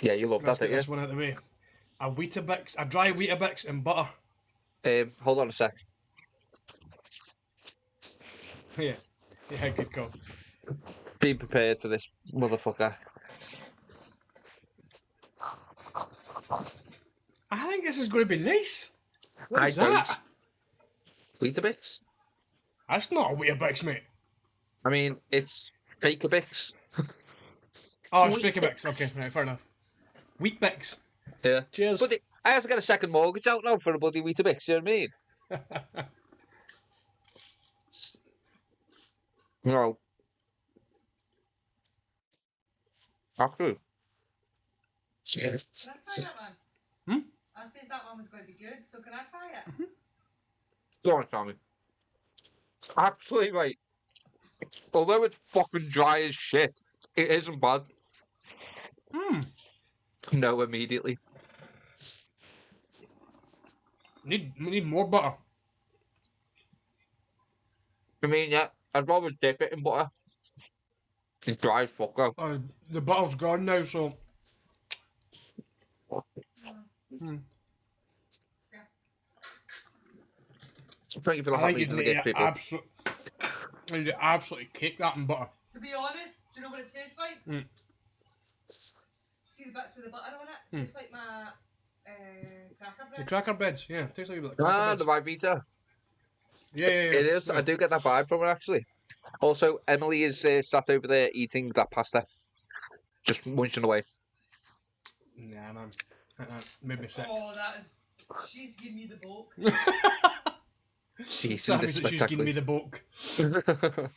Yeah, you love Let's that, get don't this one out of the way. A Weetabix, a dry Weetabix and butter. you? Hold on a sec. Yeah, good call. Being prepared for this motherfucker. I think this is going to be nice. What I is don't. that? Weetabix? That's not a Weetabix, mate. I mean, it's Bakerbix. Oh, it's Wheat Weetabix. Okay, right, fair enough. Wheatbix. Yeah. Cheers. But I have to get a second mortgage out now for a bloody Weetabix, you know what I mean? No. After. Cheers. Can I try that one? Hmm? I says that one was going to be good, so can I try it? Go on, Tommy. Actually, right. Although it's fucking dry as shit, it isn't bad. No, immediately. We need more butter. I mean, yeah, I'd rather dip it in butter. It's dry as fuck, though. The butter's gone now, so Thank you for the I hot think meat you and the need gift, to people. absolutely cake that in butter. To be honest, do you know what it tastes like? Mm. See the bits with the butter on it? Tastes like my cracker The bread. cracker beds, yeah, tastes like a bit of cracker Ah, beds. the Vivita. Yeah. It is. Yeah. I do get that vibe from it, actually. Also, Emily is sat over there eating that pasta. Just munching away. Nah, man. Made me sick. Oh, that is. She's giving me the bulk. She's Sammy said she's giving me the book. the...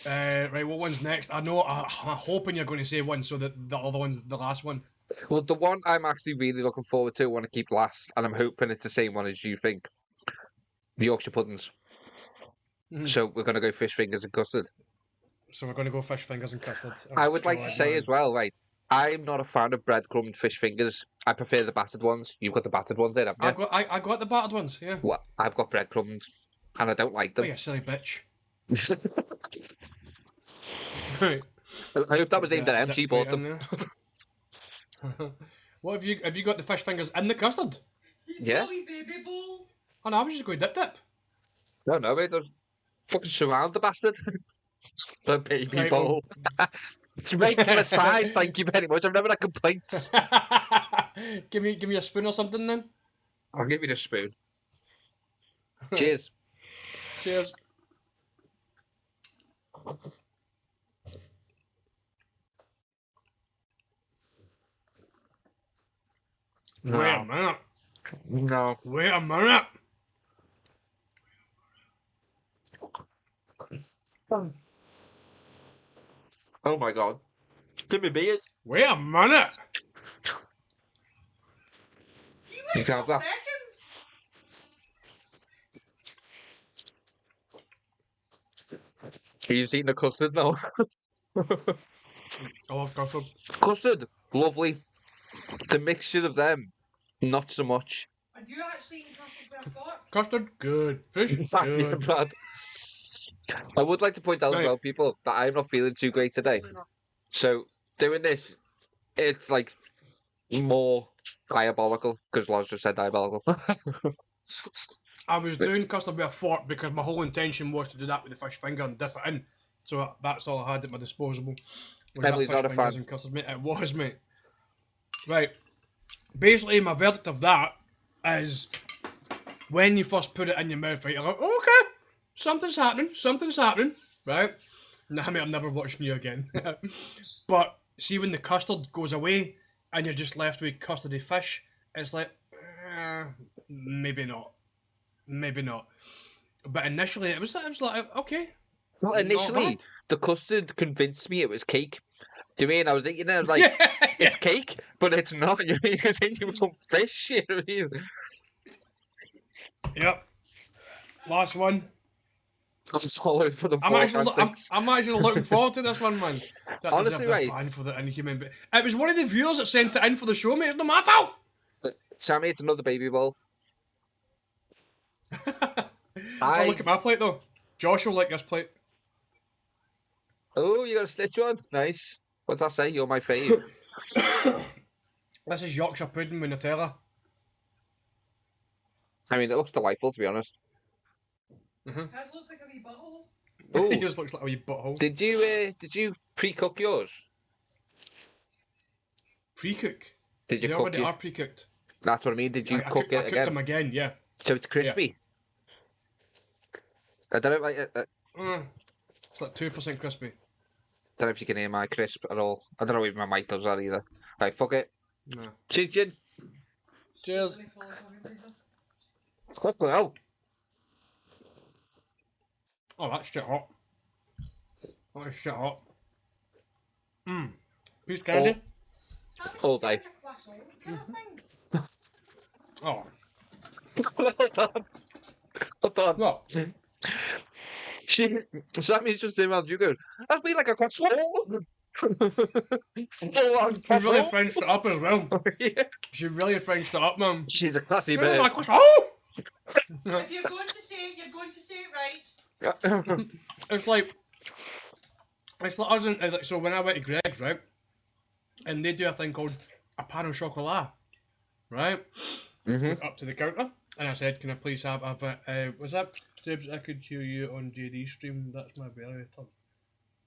Right, what one's next? I know, I'm hoping you're going to say one so that the other one's the last one. Well, the one I'm actually really looking forward to, I want to keep last, and I'm hoping it's the same one as you think. The Yorkshire puddings. Mhm. So we're going to go fish fingers and custard. So we're going to go fish fingers and custard. I would like to God, say man. as well, right, I'm not a fan of breadcrumbed fish fingers. I prefer the battered ones. You've got the battered ones there, haven't you? I got the battered ones, yeah. Well, I've got breadcrumbed, and I don't like Oh, them. you silly bitch. Right. I hope that was aimed at Yeah, M. She dip bought right in them. there. What have you got the fish fingers in the custard? He's Yeah. got a wee baby bowl. Oh no, I was just going dip. No, mate. Fucking surround the bastard. The baby Right, bowl. It's regular size, thank you very much. I've never had complaints. give me a spoon or something then. I'll give you the spoon. Cheers. Cheers. Wait a minute. No. Wait a minute. Oh my god. Give me beard. Wait a minute. You You went can have for that. seconds. Are you eating the custard now? I love custard. Custard, lovely. The mixture of them, not so much. Are you actually eating custard with a fork? Custard, good. Fish, Thank you, good. Brad. I would like to point out as Right. well, people, that I'm not feeling too great today. So doing this, it's like more diabolical because Loz just said diabolical. I was doing custard with a fork because my whole intention was to do that with the fish finger and dip it in. So that's all I had at my disposal. Was that Emily's fish not a fingers fan. and custard, mate. It was, mate. Right. Basically, my verdict of that is when you first put it in your mouth, right, you're like, oh, okay, something's happening, right? Nah, mate, I'm never watching you again. But see, when the custard goes away and you're just left with custardy fish, it's like, maybe not. But initially, it was like, okay. Well, not initially, bad. the custard convinced me it was cake. Do you mean I was eating it? I was like, Yeah, it's cake, but it's not. You mean it's eating some fish? You know what I mean? Yep. Last one. I'm solid for the I'm four actually, I'm actually looking forward to this one, man. That Honestly, deserved a right. ban for the inhuman. But it was one of the viewers that sent it in for the show, mate. It's not my fault. Sammy, it's another baby bowl. Oh, look at my plate though. Josh will like this plate. Oh, you got a stitch one? Nice. What's that say? You're my fave. This is Yorkshire pudding with Nutella. I mean, it looks delightful, to be honest. Hers looks like a wee butthole. He Oh, just looks like a wee butthole. did you pre-cook yours? Pre-cook. Did you They cook already it? are pre-cooked. That's what I mean. Did you I cook cooked it them again? again, yeah. So it's crispy. I don't know. It's like 2% crispy. Don't know if you can hear my crisp at all. I don't know if my mic does that either. Right, fuck it. No. Chinchin. Cheers. Really full of carbohydrates. What the hell? Oh, that's shit hot. That is shit hot. Piece candy. Can't we All just get day. like a croissant kind of thing? Oh, Hold on. what? Sammy's just emailed you going, that'd be like a croissant. She really Frenched it up as well. Yeah. She really Frenched it up, man. She's a classy Oh, bitch. like, oh! If you're going to say it, you're going to say it right. It's like us in, it's like, so when I went to Greg's, right, and they do a thing called a pan au chocolat, right? Mm-hmm. Up to the counter, and I said, "Can I please have a was that Stoobs? I could hear you on JD's stream. That's my belly turn.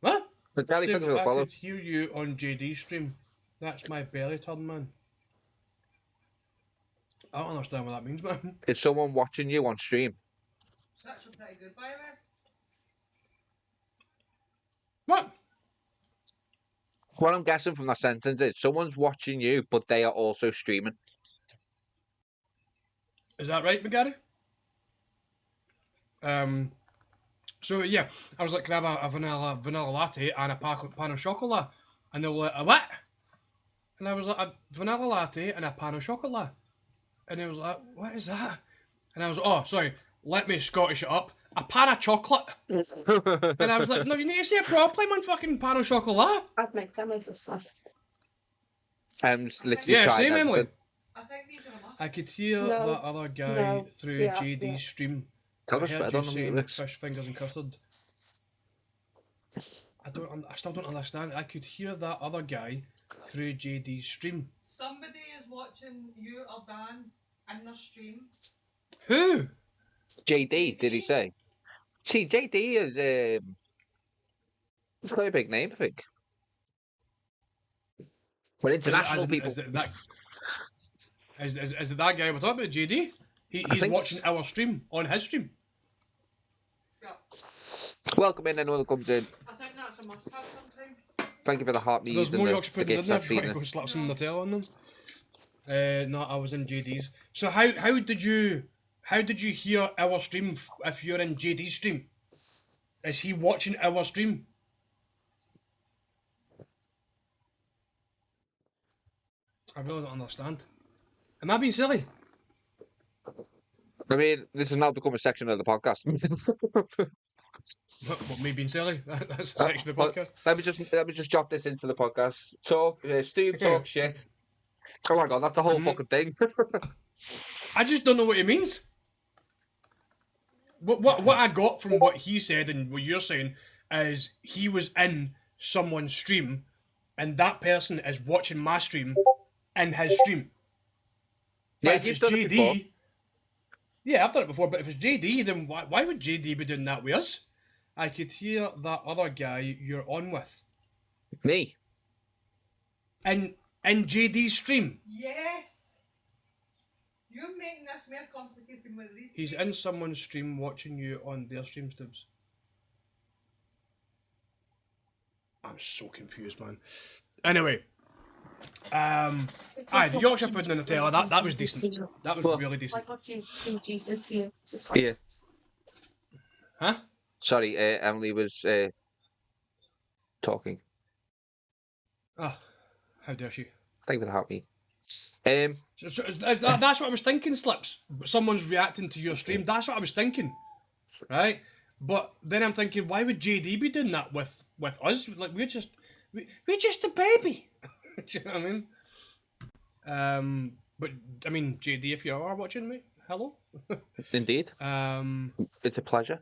What? But Daddy took Stoobs, a I follow. could hear you on JD's stream. That's my belly turn, man. I don't understand what that means, man. It's someone watching you on stream. So that's pretty good, by the way. What? What I'm guessing from that sentence is someone's watching you, but they are also streaming. Is that right, McGarry? So yeah, I was like, can I have a vanilla latte and a pan au chocolat? And they were like, a what? And I was like, a vanilla latte and a pan au chocolat. And they was like, what is that? And I was like, oh, sorry, let me Scottish it up. A pan of chocolate. And I was like, no, you need to say it properly, man, fucking pan au chocolat. I'd make them as a stuff. Just literally Yeah, tried same, everything. Emily. I think these are a must. I could hear No, that other guy no, through yeah, JD's yeah. stream. Tell I us heard better you on saying mix. fish fingers and custard. I still don't understand. I could hear that other guy through JD's stream. Somebody is watching you or Dan in their stream. Who? JD, did he say? See, JD is it's quite a big name, I think. For international people. Is it that guy we're talking about, JD? He's think- watching our stream on his stream. Yeah, Welcome in, anyone that comes in. I think that's a must have sometimes. Thank you for the heart There's knees more and Yorkshire the puddings in gifts there I've if you want seen. to go slap some Nutella on them. No, I was in JD's. So how did you hear our stream if you're in JD's stream? Is he watching our stream? I really don't understand. Am I being silly? I mean, this has now become a section of the podcast. What, me being silly? That's a section of the But podcast. let me just jot this into the podcast. Steve talk shit. Oh my god, that's the whole fucking thing. I just don't know what he means. What I got from what he said and what you're saying is he was in someone's stream, and that person is watching my stream in his stream. But Yeah, if you've it's done it before. yeah, I've done it before. But if it's JD, then why would JD be doing that with us? I could hear that other guy you're on with Me. in JD's stream. Yes. You're making this more complicated than what it is. He's in someone's stream watching you on their stream, Stoobs. I'm so confused, man. Anyway, the Yorkshire pudding and Nutella, that was decent. That was Well, really decent. Yeah. Huh? Sorry, Emily was talking. Oh, how dare she? Thank you for having me. That's what I was thinking, Slips. Someone's reacting to your stream. That's what I was thinking, right? But then I'm thinking, why would JD be doing that with us? Like we're just a baby. Do you know what I mean? But I mean, JD, if you are watching me, hello. Indeed. It's a pleasure.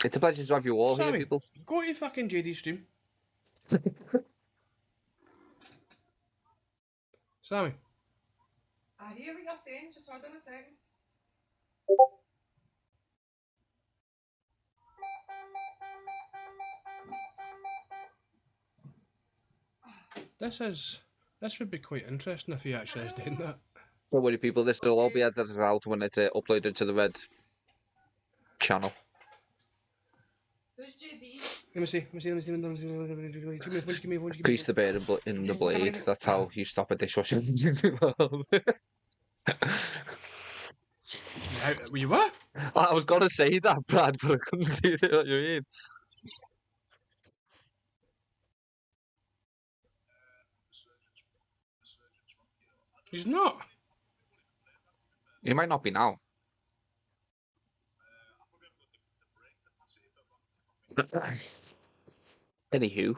It's a pleasure to have you all here, Sammy, people. go to fucking JD stream. Sammy. I hear what you're saying, just hold on a second. This would be quite interesting if he actually is doing that. Don't worry, people. This will all be edited out when it's uploaded to the Red channel. Who's JD? Let me see. Give me. Grease the bear in the blade. That's how you stop a dishwasher. You what? I was gonna say that, Brad, but I couldn't do it. What you mean? He's not. He might not be now. Anywho,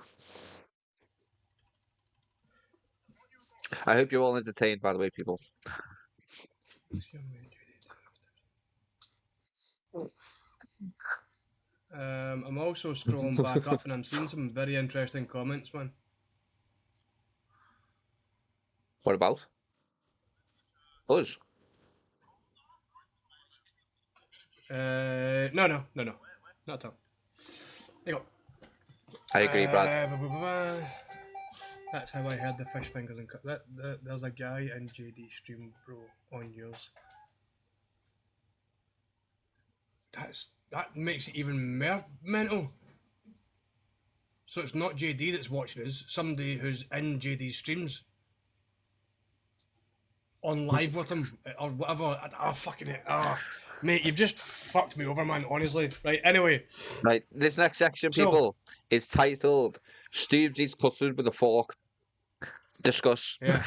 I hope you're all entertained. By the way, people. I'm also scrolling back up and I'm seeing some very interesting comments, man. What about us? No, not at all. There you go. I agree, Brad. That's how I heard the fish fingers and cut. There's a guy in JD stream, bro, on yours. That makes it even more mental. So it's not JD that's watching us. Somebody who's in JD streams on live with him or whatever. Mate, you've just fucked me over, man. Honestly, right? Anyway, Right, this next section, people, is titled "Stoobs eats custard with a fork." Discuss. yeah.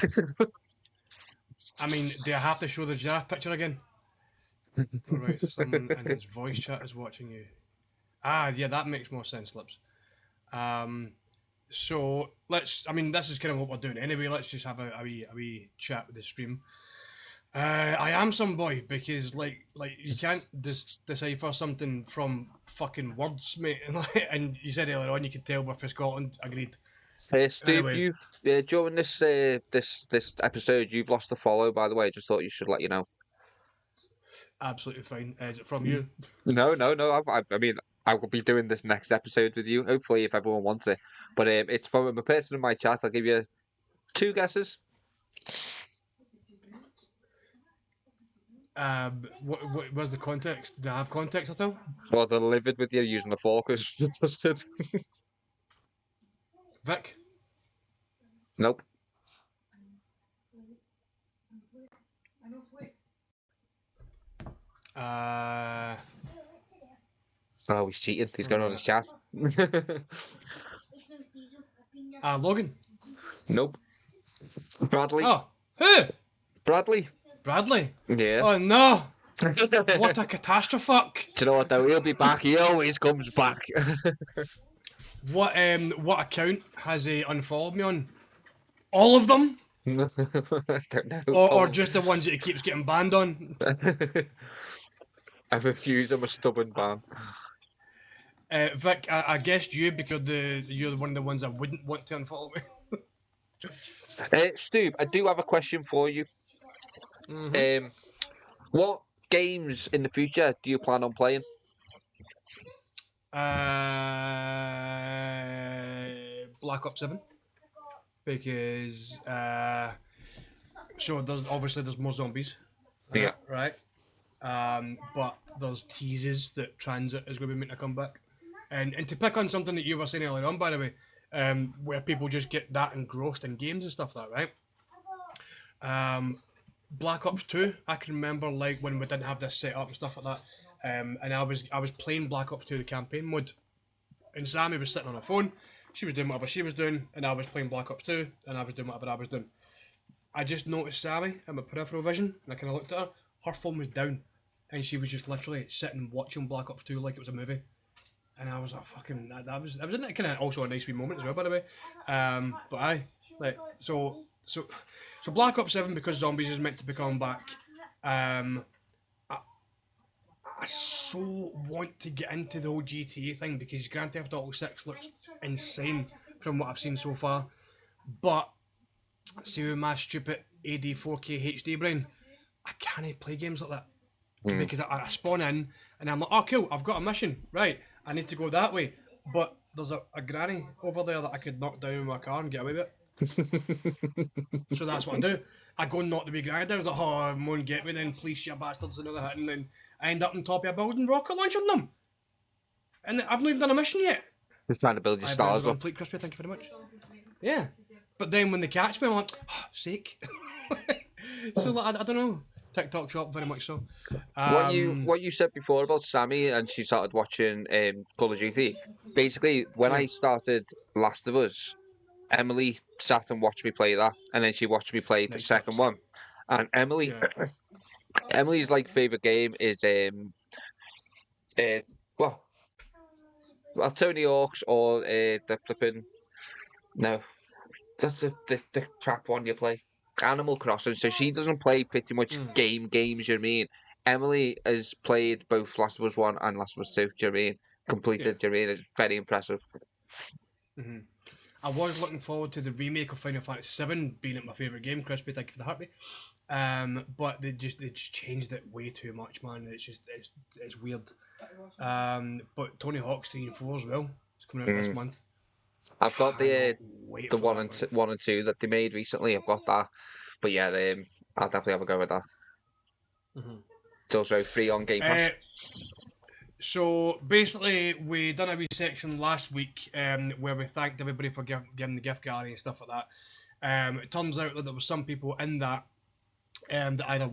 I mean, do I have to show the giraffe picture again? Alright, someone in his voice chat is watching you. Yeah, that makes more sense, Lips. So let's. I mean, this is kind of what we're doing anyway. Let's just have a wee chat with the stream. I am some boy because like you can't decipher something from fucking words, mate. And you said earlier on you could tell we're for Scotland. Agreed. Steve, Anyway. you've during this this episode, you've lost a follow. By the way, just thought you should let you know. Absolutely fine. Is it from you? No. I mean, I will be doing this next episode with you. Hopefully, if everyone wants it. But it's from a person in my chat. I'll give you 2 guesses. What was the context? Did I have context at all? Well, delivered with you using a fork. Vic? Nope. Oh, he's cheating. He's going on his chat. Logan. Nope. Bradley. Oh, who? Bradley. Bradley. Yeah. Oh no! What a catastrophe! Do you know what though? He'll be back. He always comes back. What account has he unfollowed me on? All of them, I don't know. or just the ones that he keeps getting banned on? I refuse. I'm a stubborn man. Vic, I guessed you because you're one of the ones I wouldn't want to unfollow me. Stoob, I do have a question for you. What games in the future do you plan on playing? Black Ops 7, because so there's more zombies. Yeah. Right. But there's teases that Transit is going to be making a comeback, and to pick on something that you were saying earlier on, by the way, where people just get that engrossed in games and stuff like that, right? Black Ops 2, I can remember like when we didn't have this set up and stuff like that, and I was playing Black Ops 2 the campaign mode, and Sammy was sitting on her phone, she was doing whatever she was doing, and I was playing Black Ops 2, and I was doing whatever I was doing. I just noticed Sammy in my peripheral vision, and I kind of looked at her. Her phone was down, and she was just literally sitting watching Black Ops 2 like it was a movie. And I was like, fucking, that was kind of also a nice wee moment as well, by the way. But aye, like, so Black Ops 7, because zombies is meant to be coming back, I so want to get into the whole GTA thing, because Grand Theft Auto 6 looks insane from what I've seen so far. But, see with my stupid AD 4K HD brain, I can't play games like that. Because I spawn in, and I'm like, oh cool, I've got a mission, right, I need to go that way. But there's a granny over there that I could knock down with my car and get away with it. So that's what I do. I go and knock the wee granny down, like, oh, won't get me then, please, you bastards, and all that, and then I end up on top of a building, rocket launching them. And I've not even done a mission yet. Just trying to build your stars up. Fleet Crispy, thank you very much. Yeah. But then when they catch me, I'm like, oh, sake. So like, I don't know. TikTok shop, very much so. What you said before about Sammy and she started watching Call of Duty. Basically, when I started Last of Us, Emily sat and watched me play that, and then she watched me play the second one. And Emily's like favorite game is Tony Hawk's or the flipping that's the crap one you play. Animal Crossing, so she doesn't play pretty much games, you know what I mean? Emily has played both Last of Us 1 and Last of Us 2, do you know what I mean? Completed, do you know what I mean? It's very impressive. Mm-hmm. I was looking forward to the remake of Final Fantasy VII being my favourite game, Crispy, thank you for the heartbeat. But they just changed it way too much, man. It's weird. But Tony Hawk's 3 and 4 as well. It's coming out this month. I've got the 1 and 2 that they made recently. I've got that, but yeah, I'll definitely have a go with that. It's also free on Game Pass. So basically, we done a wee section last week where we thanked everybody for giving the gift gallery and stuff like that. It turns out that there were some people in that that either,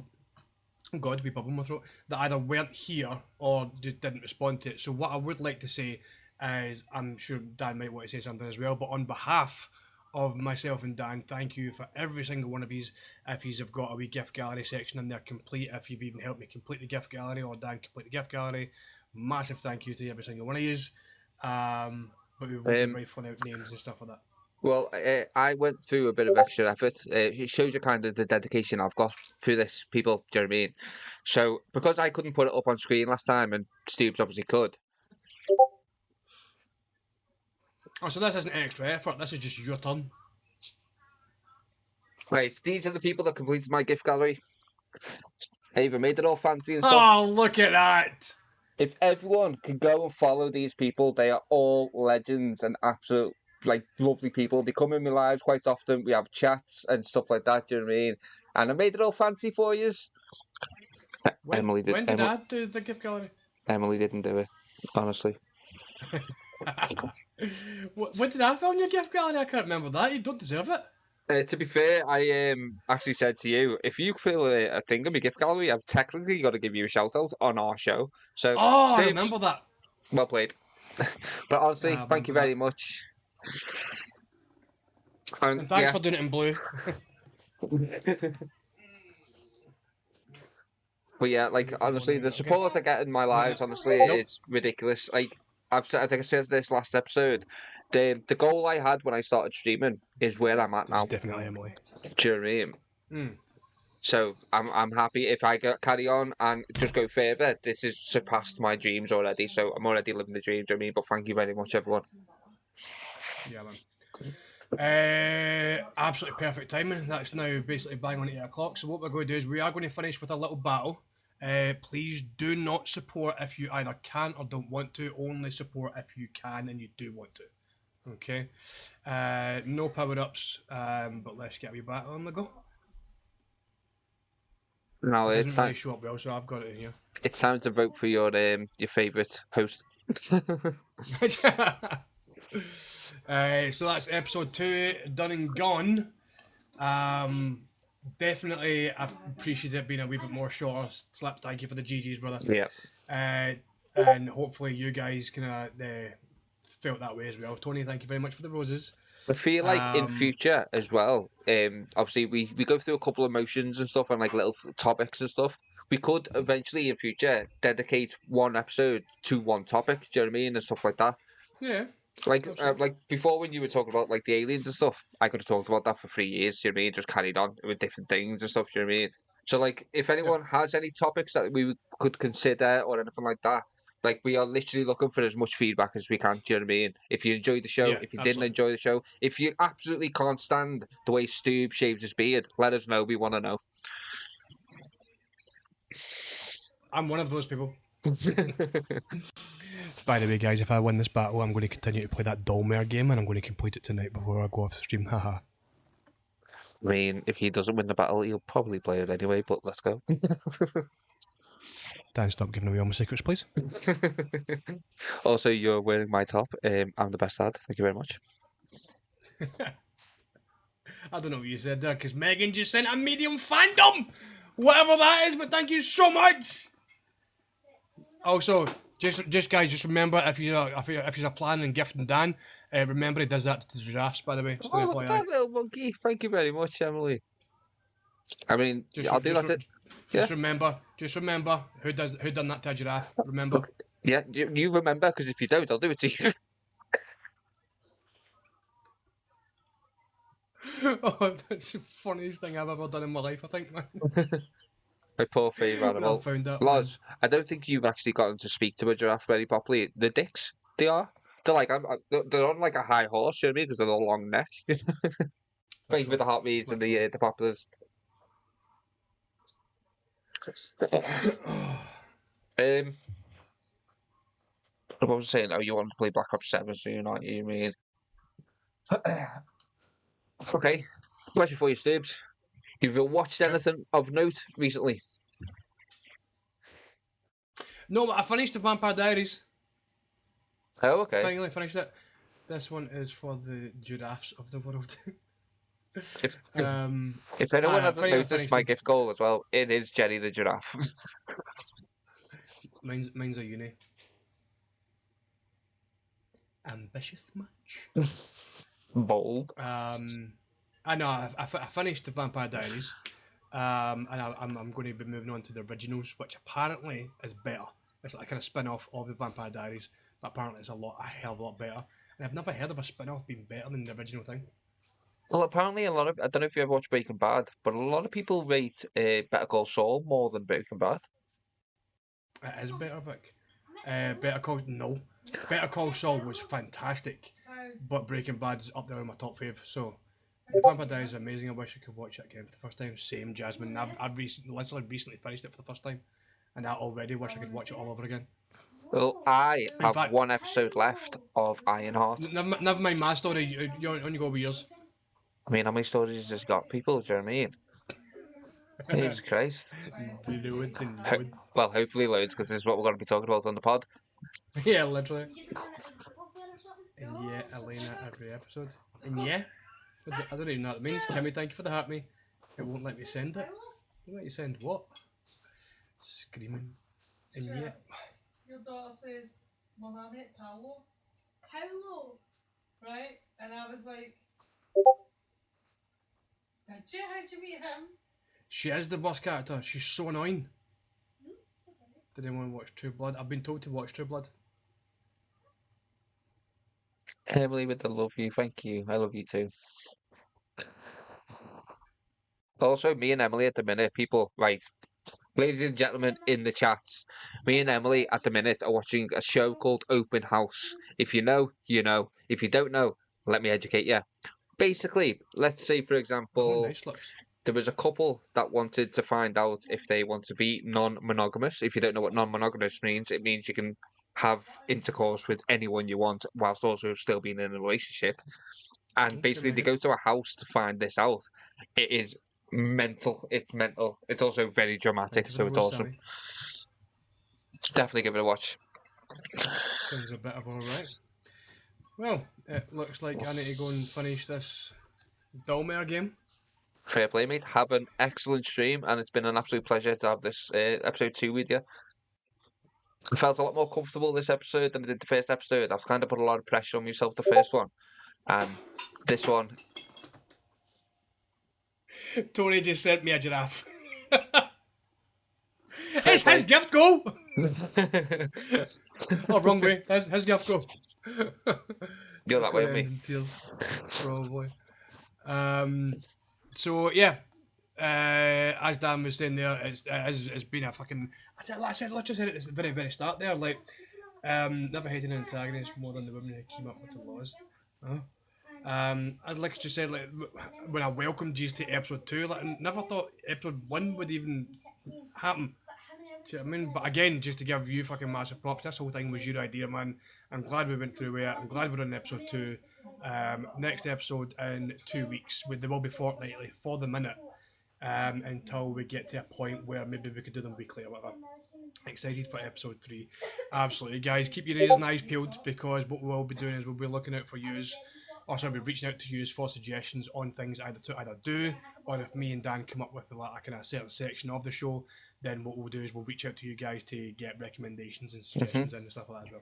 oh God, we bubble in my throat, that either weren't here or just didn't respond to it. So what I would like to say is, I'm sure Dan might want to say something as well, but on behalf of myself and Dan, thank you for every single one of these. If you've got a wee gift gallery section in there complete, if you've even helped me complete the gift gallery or Dan complete the gift gallery, massive thank you to every single one of yous. But we won't be rifling out names and stuff like that. Well, I went through a bit of extra effort. It shows you kind of the dedication I've got for this, people, do you know what I mean? So, because I couldn't put it up on screen last time, and Stoobs obviously could. Oh, so this isn't extra effort, this is just your turn. Right, these are the people that completed my gift gallery. I even made it all fancy and stuff. Oh, look at that! If everyone could go and follow these people, they are all legends and absolute, like, lovely people. They come in my lives quite often. We have chats and stuff like that, do you know what I mean? And I made it all fancy for you. Emily did. When did I do the gift gallery? Emily didn't do it, honestly. What did I film your gift gallery? I can't remember that. You don't deserve it. To be fair, I actually said to you, if you fill a thing on my gift gallery, I've technically got to give you a shout out on our show. So, Oh, I Stoobs, remember that. well played. But honestly, I thank you remember very that. much. And thanks for doing it in blue. But yeah, like Good honestly, morning, the okay. support I get in my lives, honestly, Nope. is ridiculous. Like I think I said this last episode. The goal I had when I started streaming is where I'm at It was now. definitely Emily. Do you know what I mean? Mm. So I'm happy if I carry on and just go further. This has surpassed my dreams already. So I'm already living the dream. Do you know what I mean? But thank you very much, everyone. Yeah, man. Absolutely perfect timing. That's now basically bang on 8 o'clock. So what we're going to do is we are going to finish with a little battle. Please do not support if you either can or don't want to. Only support if you can and you do want to. Okay. No power ups. But let's get a wee battle on the go. Now It it's doesn't really time. show up well, so I've got it in here. It's time to vote for your favourite host. So that's episode 2 done and gone. Definitely appreciate it being a wee bit more shorter. Slap, thank you for the GGs, brother. Yeah. And hopefully you guys kind of felt that way as well. Tony, thank you very much for the roses. I feel like in Um, future as well, obviously we go through a couple of motions and stuff and like little topics and stuff. We could eventually in future dedicate one episode to one topic, do you know what I mean? And stuff like that. Yeah. Like before when you were talking about like the aliens and stuff, I could have talked about that for 3 years, do you know what I mean? Just carried on with different things and stuff, do you know what I mean? So like if anyone has any topics that we could consider or anything like that, like we are literally looking for as much feedback as we can, do you know what I mean? If you enjoyed the show, Yeah, if you didn't absolutely. enjoy the show, if you absolutely can't stand the way Stoob shaves his beard, let us know. We want to know. I'm one of those people. By the way, guys, if I win this battle, I'm going to continue to play that Dolmare game and I'm going to complete it tonight before I go off the stream. Haha. I mean, if he doesn't win the battle, he'll probably play it anyway, but let's go. Dan, stop giving away all my secrets, please. Also, you're wearing my top. I'm the best dad. Thank you very much. I don't know what you said there because Megan just sent a medium fandom, whatever that is. But thank you so much. Also, just guys, just remember if you're planning and gifting Dan, remember he does that to the giraffes. By the way, just Oh, look at FYI. that little monkey. Thank you very much, Emily. I mean, I'll do that. Just remember who done that to a giraffe. Remember. Yeah, you remember, because if you don't, I'll do it to you. Oh, that's the funniest thing I've ever done in my life, I think, man. My poor favourite When I animal. found that, Loz, I don't think you've actually gotten to speak to a giraffe very properly. The dicks, they are. They're like, they're on like a high horse, you know what I mean? Because of the long neck. Thank you for the hot meats and the poplars. I was saying, oh, you want to play Black Ops 7, so you're not, you mean? Okay, question for you, Stoobs. Have you watched anything of note recently? No, but I finished the Vampire Diaries. Oh, okay. Finally finished it. This one is for the giraffes of the world. If anyone I hasn't finally noticed finished my it. gift goal as well, it is Jenny the giraffe. Mine's a uni. Ambitious much? Bold. I know. I finished the Vampire Diaries, and I'm going to be moving on to the originals, which apparently is better. It's like a kind of spin-off of the Vampire Diaries, but apparently it's a hell of a lot better. And I've never heard of a spin-off being better than the original thing. Well, apparently I don't know if you ever watched Breaking Bad, but a lot of people rate Better Call Saul more than Breaking Bad. It is better, Vic. Better Call Saul was fantastic, but Breaking Bad is up there in my top 5. So the Vampire Diaries is amazing. I wish I could watch it again for the first time. Same, Jasmine. I've literally recently finished it for the first time, and I already wish I could watch it all over again. Well, I have fact- one episode left of Ironheart. Never mind my story. You only go with yours. I mean, how many stories has this got? People, do you know what I mean? Jesus Christ. Loads and loads. Well, hopefully loads, because this is what we're going to be talking about on the pod. Yeah, literally. And yeah, Elena every episode. And yeah. I don't even know what that means. Kimmy, thank you for the heart me. It won't let me send it. It won't let you send what? Screaming. And yet. Your daughter says, Mum, I met Paolo. Paolo. Right? And I was like, did you? How'd you meet him? She is the worst character. She's so annoying. Did anyone watch True Blood? I've been told to watch True Blood. Emily with the love you. Thank you. I love you too. Also, me and Emily at the minute, people, right, ladies and gentlemen in the chats, me and Emily at the minute are watching a show called Open House. If you know, you know. If you don't know, let me educate you. Basically, let's say, for Oh, example, nice lips. there was a couple that wanted to find out if they want to be non-monogamous. If you don't know what non-monogamous means, it means you can have intercourse with anyone you want whilst also still being in a relationship. And basically, they go to a house to find this out. It is mental. It's mental. It's also very dramatic, so it's awesome. Definitely give it a watch. Sounds a bit of alright. Well, it looks like I need to go and finish this Dolmare game. Fair play, mate. Have an excellent stream, and it's been an absolute pleasure to have this episode 2 with you. I felt a lot more comfortable this episode than I did the first episode. I've kind of put a lot of pressure on myself the first one, and this one. Tony just sent me a giraffe. It's his gift go! Oh, wrong way. His gift go. You're that way, gonna me. end in tears, probably. So yeah, as Dan was saying there, it's been a fucking. I said, literally said it at the very, very start there. Like, never hated an antagonist more than the women who came up with the laws. As like I just said, like when I welcomed you to episode 2, like I never thought episode 1 would even happen. Do you know what I mean? But again, just to give you fucking massive props, this whole thing was your idea, man. I'm glad we went through it. I'm glad we're on episode 2. Next episode in 2 weeks. They will be fortnightly for the minute, until we get to a point where maybe we could do them weekly or whatever. Excited for episode 3. Absolutely, guys. Keep your ears and eyes peeled, because what we'll be doing is we'll be looking out for yous. Also, I'll be reaching out to you for suggestions on things either to do, or if me and Dan come up with like a kind of certain section of the show, then what we'll do is we'll reach out to you guys to get recommendations and suggestions and stuff like that as well.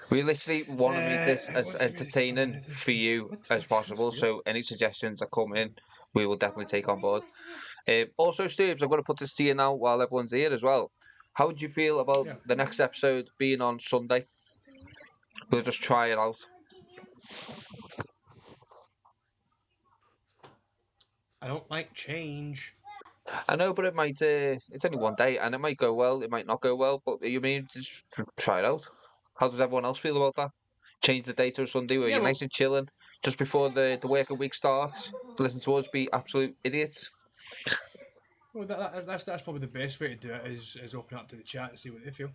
We literally want to make this as entertaining for you as possible, so any suggestions that come in, we will definitely take on board. Also, Stoobs, I'm going to put this to you now while everyone's here as well. How do you feel about the next episode being on Sunday? We'll just try it out. I don't like change. I know, but it might. It's only one day, and it might go well. It might not go well. But you mean just try it out? How does everyone else feel about that? Change the day to a Sunday where you're nice and chilling just before the working week starts. Listen to us be absolute idiots. Well, that's probably the best way to do it is open up to the chat and see what they feel.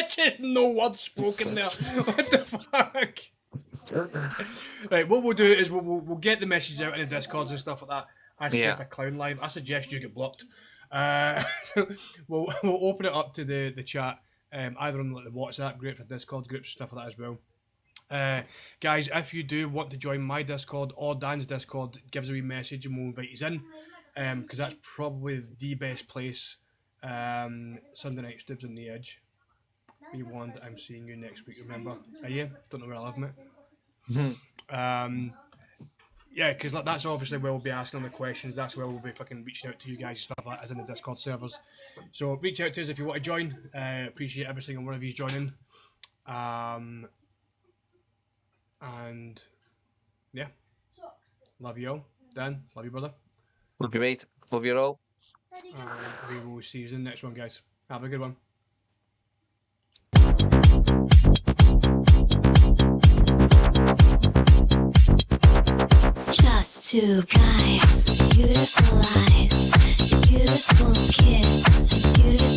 Just no words spoken there. What the fuck? Right, what we'll do is we'll get the message out in the Discords and stuff like that. I suggest a clown live. I suggest you get blocked. We'll open it up to the chat, either on like the WhatsApp groups or Discord groups, stuff like that as well. Guys, if you do want to join my Discord or Dan's Discord, give us a wee message and we'll invite you in, because that's probably the best place. Sunday night Stoobs on the Edge. You want? I'm seeing you next week. Remember? Are you? Don't know where I live, mate. Yeah, because that's obviously where we'll be asking them the questions. That's where we'll be fucking reaching out to you guys and stuff like that, as in the Discord servers. So reach out to us if you want to join. Appreciate every single one of you joining. And yeah, love you all. Dan, love you, brother. Love you, mate. Love you all. And we will see you in the next one, guys. Have a good one. Just two guys with beautiful eyes, two beautiful kids, and beautiful